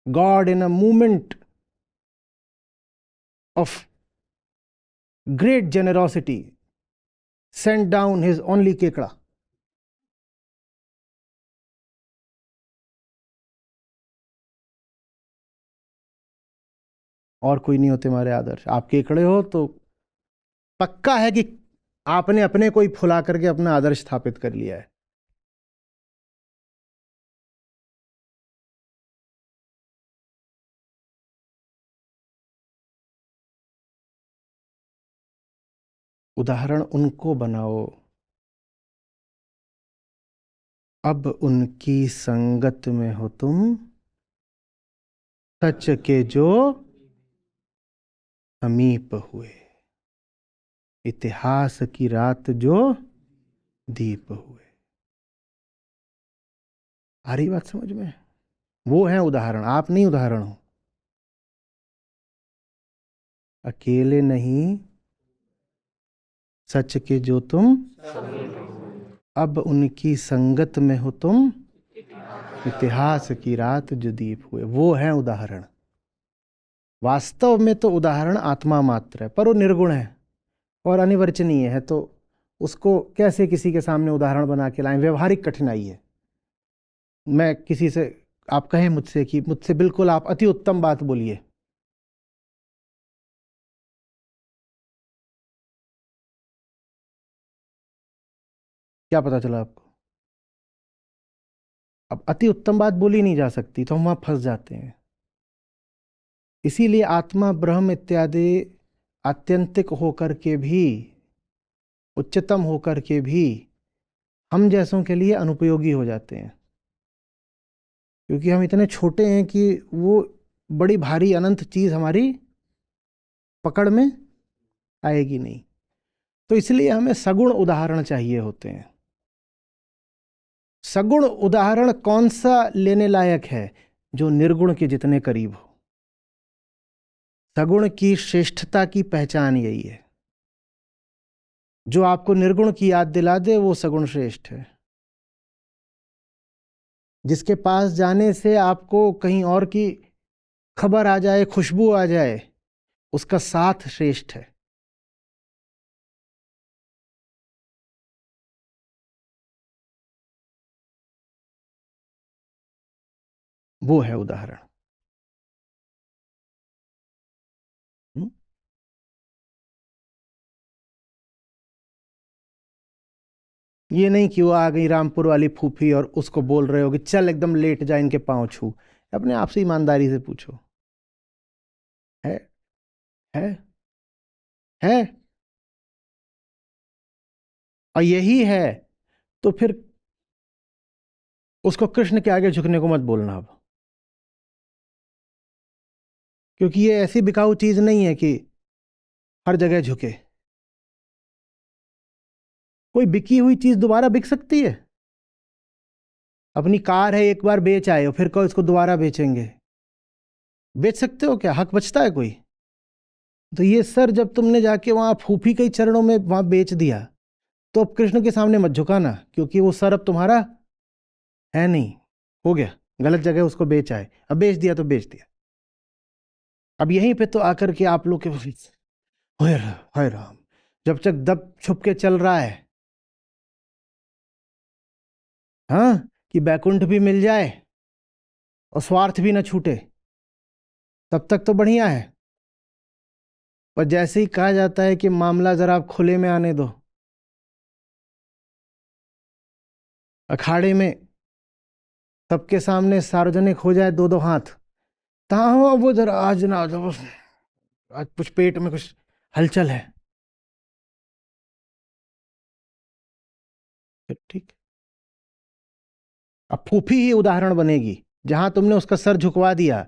God in a movement of great generosity sent down his only केकड़ा। और कोई नहीं होते हमारे आदर्श। आप केकड़े हो तो पक्का है कि आपने अपने को ही फुला करके अपना आदर्श स्थापित कर लिया है। उदाहरण उनको बनाओ, अब उनकी संगत में हो तुम, सच के जो समीप हुए, इतिहास की रात जो दीप हुए। आ रही बात समझ में? वो है उदाहरण, आप नहीं उदाहरण हो। अकेले नहीं, सच के जो तुम, अब उनकी संगत में हो तुम, इतिहास की रात जो दीप हुए। वो है उदाहरण। वास्तव में तो उदाहरण आत्मा मात्र है, पर वो निर्गुण है और अनिवर्चनीय है, तो उसको कैसे किसी के सामने उदाहरण बना के लाएं? व्यवहारिक कठिनाई है। मैं किसी से, आप कहें मुझसे कि मुझसे बिल्कुल आप अति उत्तम बात बोलिए, क्या पता चला आपको? अब अति उत्तम बात बोली नहीं जा सकती, तो हम वहां फंस जाते हैं। इसीलिए आत्मा ब्रह्म इत्यादि आत्यंतिक होकर के भी, उच्चतम होकर के भी हम जैसों के लिए अनुपयोगी हो जाते हैं, क्योंकि हम इतने छोटे हैं कि वो बड़ी भारी अनंत चीज हमारी पकड़ में आएगी नहीं। तो इसलिए हमें सगुण उदाहरण चाहिए होते हैं। सगुण उदाहरण कौन सा लेने लायक है? जो निर्गुण के जितने करीब हो। सगुण की श्रेष्ठता की पहचान यही है। जो आपको निर्गुण की याद दिला दे वो सगुण श्रेष्ठ है। जिसके पास जाने से आपको कहीं और की खबर आ जाए, खुशबू आ जाए, उसका साथ श्रेष्ठ है। वो है उदाहरण। हम्म? ये नहीं कि वो आ गई रामपुर वाली फूफी और उसको बोल रहे हो कि चल एकदम लेट जा, इनके पांव छू। अपने आप से ईमानदारी से पूछो, है है है और यही है, तो फिर उसको कृष्ण के आगे झुकने को मत बोलना अब। क्योंकि ये ऐसी बिकाऊ चीज नहीं है कि हर जगह झुके। कोई बिकी हुई चीज दोबारा बिक सकती है? अपनी कार है, एक बार बेच आए हो, फिर कहो इसको दोबारा बेचेंगे? बेच सकते हो क्या? हक बचता है कोई? तो ये सर जब तुमने जाके वहां फूफी के चरणों में वहां बेच दिया, तो अब कृष्ण के सामने मत झुकाना, क्योंकि वो सर अब तुम्हारा है नहीं। हो गया, गलत जगह उसको बेच आए, अब बेच दिया तो बेच दिया। अब यहीं पे तो आकर के आप लोग के हाय राम, जब तक दब छुप के चल रहा है, हाँ, कि बैकुंठ भी मिल जाए और स्वार्थ भी न छूटे, तब तक तो बढ़िया है। पर जैसे ही कहा जाता है कि मामला जरा आप खुले में आने दो, अखाड़े में सबके सामने सार्वजनिक हो जाए दो दो हाथ, हाँ वो जरा आज ना आ जाओ, आज कुछ पेट में कुछ हलचल है, फिर ठीक। अब फूफी ही उदाहरण बनेगी, जहां तुमने उसका सर झुकवा दिया,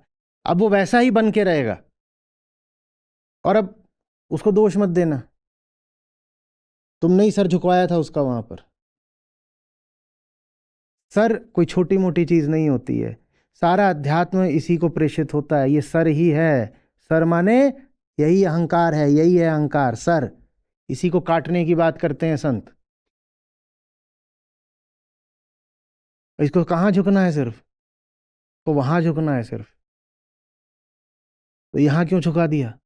अब वो वैसा ही बन के रहेगा। और अब उसको दोष मत देना, तुमने ही सर झुकवाया था उसका वहां पर। सर कोई छोटी मोटी चीज नहीं होती है, सारा अध्यात्म इसी को प्रेषित होता है, ये सर ही है। सर माने यही अहंकार है, यही है अहंकार, सर। इसी को काटने की बात करते हैं संत। इसको कहाँ झुकना है? सिर्फ तो वहां झुकना है सिर्फ, तो यहां क्यों झुका दिया?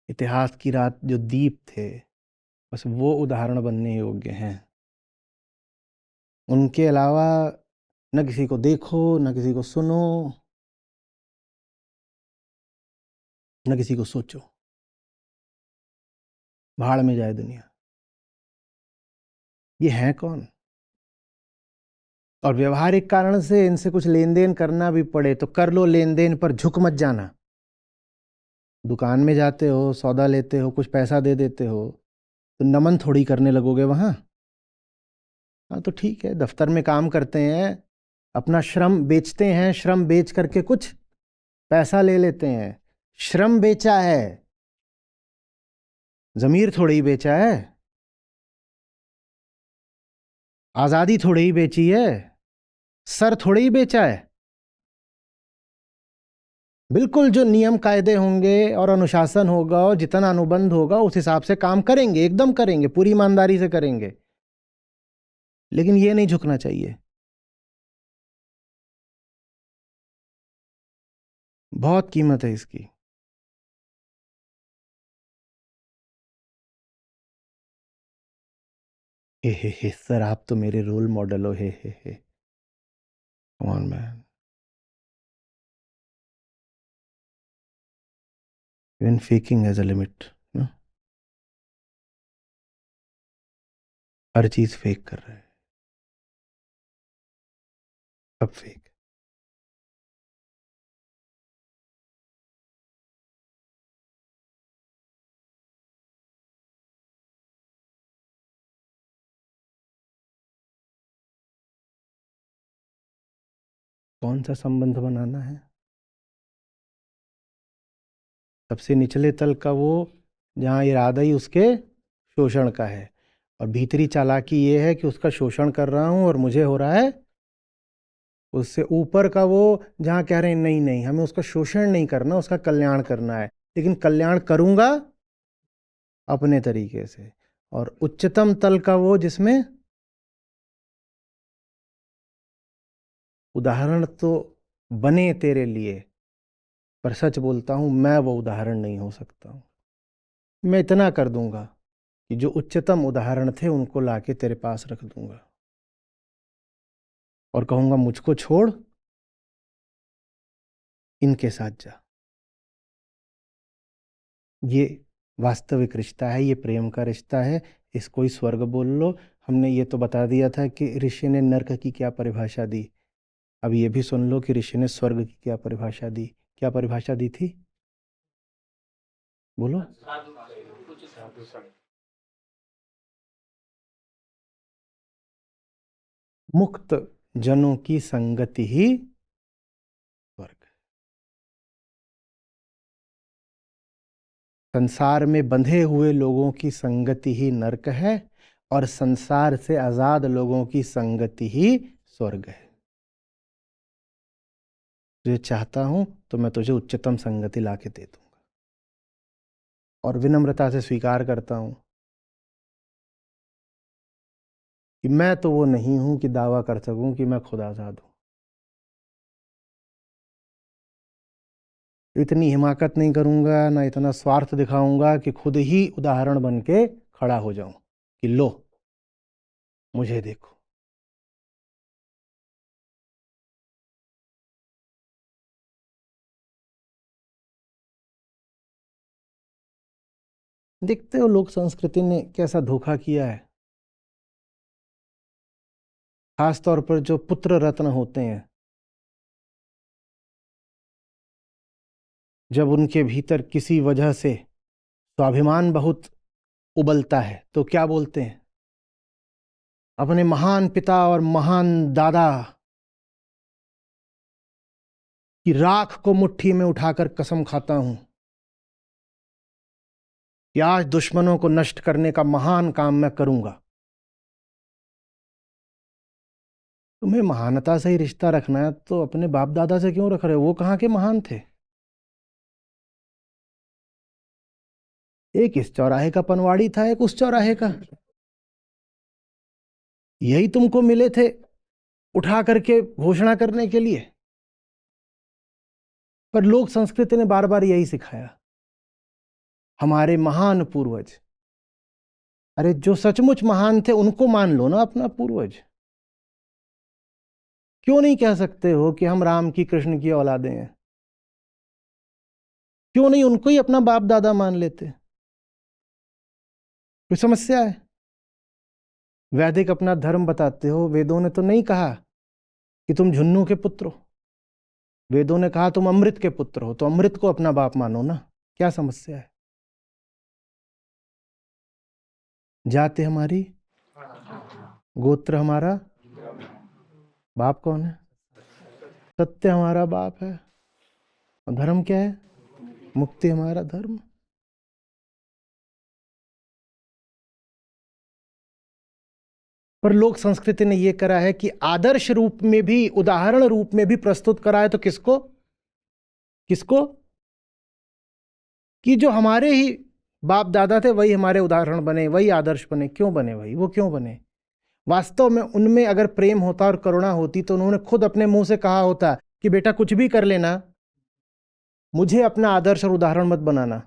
इतिहास की रात जो दीप थे, बस वो उदाहरण बनने योग्य हैं। उनके अलावा न किसी को देखो, न किसी को सुनो, न किसी को सोचो। भाड़ में जाए दुनिया। ये है कौन? और व्यवहारिक कारण से इनसे कुछ लेन देन करना भी पड़े तो कर लो लेन देन, पर झुक मत जाना। दुकान में जाते हो, सौदा लेते हो, कुछ पैसा दे देते हो, तो नमन थोड़ी करने लगोगे वहां। हाँ तो ठीक है, दफ्तर में काम करते हैं, अपना श्रम बेचते हैं, श्रम बेच करके कुछ पैसा ले लेते हैं। श्रम बेचा है, जमीर थोड़ी ही बेचा है, आजादी थोड़ी ही बेची है, सर थोड़ी ही बेचा है। बिल्कुल जो नियम कायदे होंगे और अनुशासन होगा और जितना अनुबंध होगा उस हिसाब से काम करेंगे, एकदम करेंगे, पूरी ईमानदारी से करेंगे। लेकिन ये नहीं झुकना चाहिए। बहुत कीमत है इसकी। हे सर, आप तो मेरे रोल मॉडल हो। Hey come on man, even faking has a limit. हर चीज फेक कर रहे हैं, अब फेक। कौन सा संबंध बनाना है? सबसे निचले तल का वो जहाँ इरादा ही उसके शोषण का है, और भीतरी चालाकी ये है कि उसका शोषण कर रहा हूं और मुझे हो रहा है। उससे ऊपर का वो जहाँ कह रहे हैं नहीं नहीं, हमें उसका शोषण नहीं करना, उसका कल्याण करना है, लेकिन कल्याण करूंगा अपने तरीके से। और उच्चतम तल का वो जिसमें उदाहरण तो बने तेरे लिए, पर सच बोलता हूं मैं वो उदाहरण नहीं हो सकता हूं। मैं इतना कर दूंगा कि जो उच्चतम उदाहरण थे उनको लाके तेरे पास रख दूंगा और कहूंगा मुझको छोड़, इनके साथ जा। ये वास्तविक रिश्ता है, ये प्रेम का रिश्ता है। इसको ही स्वर्ग बोल लो। हमने ये तो बता दिया था कि ऋषि ने नर्क की क्या परिभाषा दी। अब ये भी सुन लो कि ऋषि ने स्वर्ग की क्या परिभाषा दी। क्या परिभाषा दी थी? बोलो। मुक्त जनों की संगति ही स्वर्ग। संसार में बंधे हुए लोगों की संगति ही नरक है, और संसार से आजाद लोगों की संगति ही स्वर्ग है। तुझे चाहता हूं तो मैं तुझे उच्चतम संगति लाके दे दूंगा, और विनम्रता से स्वीकार करता हूं कि मैं तो वो नहीं हूं कि दावा कर सकूं कि मैं खुद आजाद हूं। इतनी हिमाकत नहीं करूंगा, ना इतना स्वार्थ दिखाऊंगा कि खुद ही उदाहरण बन के खड़ा हो जाऊं कि लो मुझे देखो। देखते हो लोक संस्कृति ने कैसा धोखा किया है। खास तौर पर जो पुत्र रत्न होते हैं, जब उनके भीतर किसी वजह से स्वाभिमान बहुत उबलता है तो क्या बोलते हैं? अपने महान पिता और महान दादा की राख को मुट्ठी में उठाकर कसम खाता हूं कि आज दुश्मनों को नष्ट करने का महान काम मैं करूंगा। तुम्हें महानता से ही रिश्ता रखना है तो अपने बाप दादा से क्यों रख रहे हो? वो कहां के महान थे? एक इस चौराहे का पनवाड़ी था, एक उस चौराहे का। यही तुमको मिले थे उठा करके घोषणा करने के लिए। पर लोक संस्कृति ने बार बार यही सिखाया, हमारे महान पूर्वज। अरे जो सचमुच महान थे उनको मान लो ना अपना पूर्वज। क्यों नहीं कह सकते हो कि हम राम की कृष्ण की औलादे हैं? क्यों नहीं उनको ही अपना बाप दादा मान लेते? कोई समस्या है? वैदिक अपना धर्म बताते हो, वेदों ने तो नहीं कहा कि तुम झुन्नू के पुत्र हो। वेदों ने कहा तुम अमृत के पुत्र हो, तो अमृत को अपना बाप मानो ना। क्या समस्या है? जाति हमारी, गोत्र हमारा, बाप कौन है? सत्य हमारा बाप है। और धर्म क्या है? मुक्ति हमारा धर्म। पर लोक संस्कृति ने यह करा है कि आदर्श रूप में भी, उदाहरण रूप में भी प्रस्तुत करा है। तो किसको किसको? कि जो हमारे ही बाप दादा थे वही हमारे उदाहरण बने, वही आदर्श बने। क्यों बने भाई? वो क्यों बने? वास्तव में उनमें अगर प्रेम होता और करुणा होती तो उन्होंने खुद अपने मुंह से कहा होता कि बेटा कुछ भी कर लेना, मुझे अपना आदर्श और उदाहरण मत बनाना।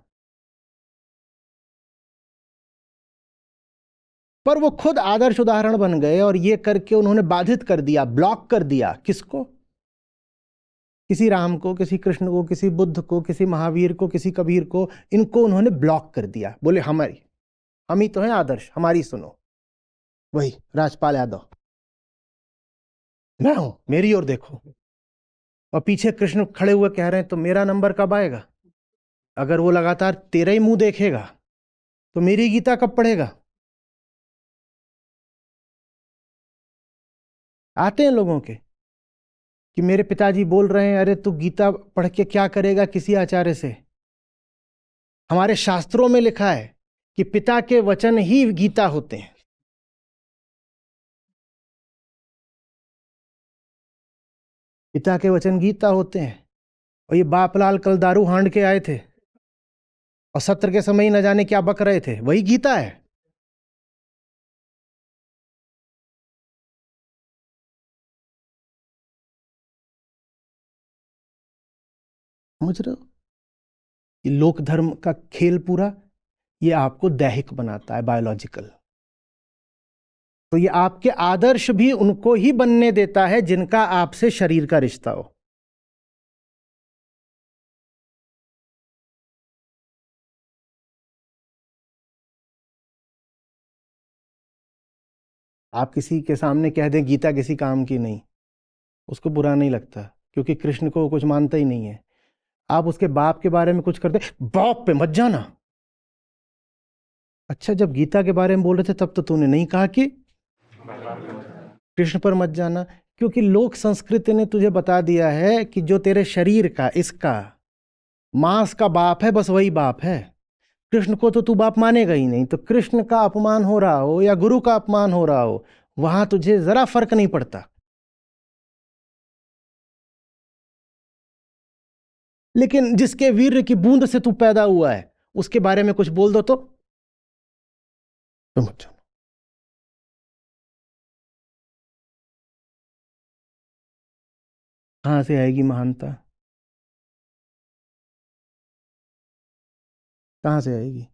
पर वो खुद आदर्श उदाहरण बन गए, और ये करके उन्होंने बाधित कर दिया, ब्लॉक कर दिया। किसको? किसी राम को, किसी कृष्ण को, किसी बुद्ध को, किसी महावीर को, किसी कबीर को। इनको उन्होंने ब्लॉक कर दिया। बोले हम ही तो हैं आदर्श, हमारी सुनो। वही राजपाल यादव, मैं हूं, मेरी ओर देखो। और पीछे कृष्ण खड़े हुए कह रहे हैं तो मेरा नंबर कब आएगा? अगर वो लगातार तेरा ही मुंह देखेगा तो मेरी गीता कब पढ़ेगा? आते हैं लोगों के कि मेरे पिताजी बोल रहे हैं, अरे तू गीता पढ़ के क्या करेगा किसी आचार्य से? हमारे शास्त्रों में लिखा है कि पिता के वचन ही गीता होते हैं। पिता के वचन गीता होते हैं। और ये बापलाल कल दारू हांड के आए थे और सत्र के समय ही न जाने क्या बक रहे थे, वही गीता है। समझ रहे हो? ये लोक धर्म का खेल पूरा ये आपको दैहिक बनाता है, बायोलॉजिकल। तो ये आपके आदर्श भी उनको ही बनने देता है जिनका आपसे शरीर का रिश्ता हो। आप किसी के सामने कह दें गीता किसी काम की नहीं, उसको बुरा नहीं लगता, क्योंकि कृष्ण को वो कुछ मानता ही नहीं है। आप उसके बाप के बारे में कुछ करते, बाप पे मत जाना। अच्छा, जब गीता के बारे में बोल रहे थे तब तो तूने नहीं कहा कि कृष्ण पर मत जाना, क्योंकि लोक संस्कृति ने तुझे बता दिया है कि जो तेरे शरीर का, इसका मांस का बाप है, बस वही बाप है। कृष्ण को तो तू बाप मानेगा ही नहीं। तो कृष्ण का अपमान हो रहा हो या गुरु का अपमान हो रहा हो, वहां तुझे जरा फर्क नहीं पड़ता। लेकिन जिसके वीर्य की बूंद से तू पैदा हुआ है उसके बारे में कुछ बोल दो तो मत जानो। कहां से आएगी महानता? कहां से आएगी?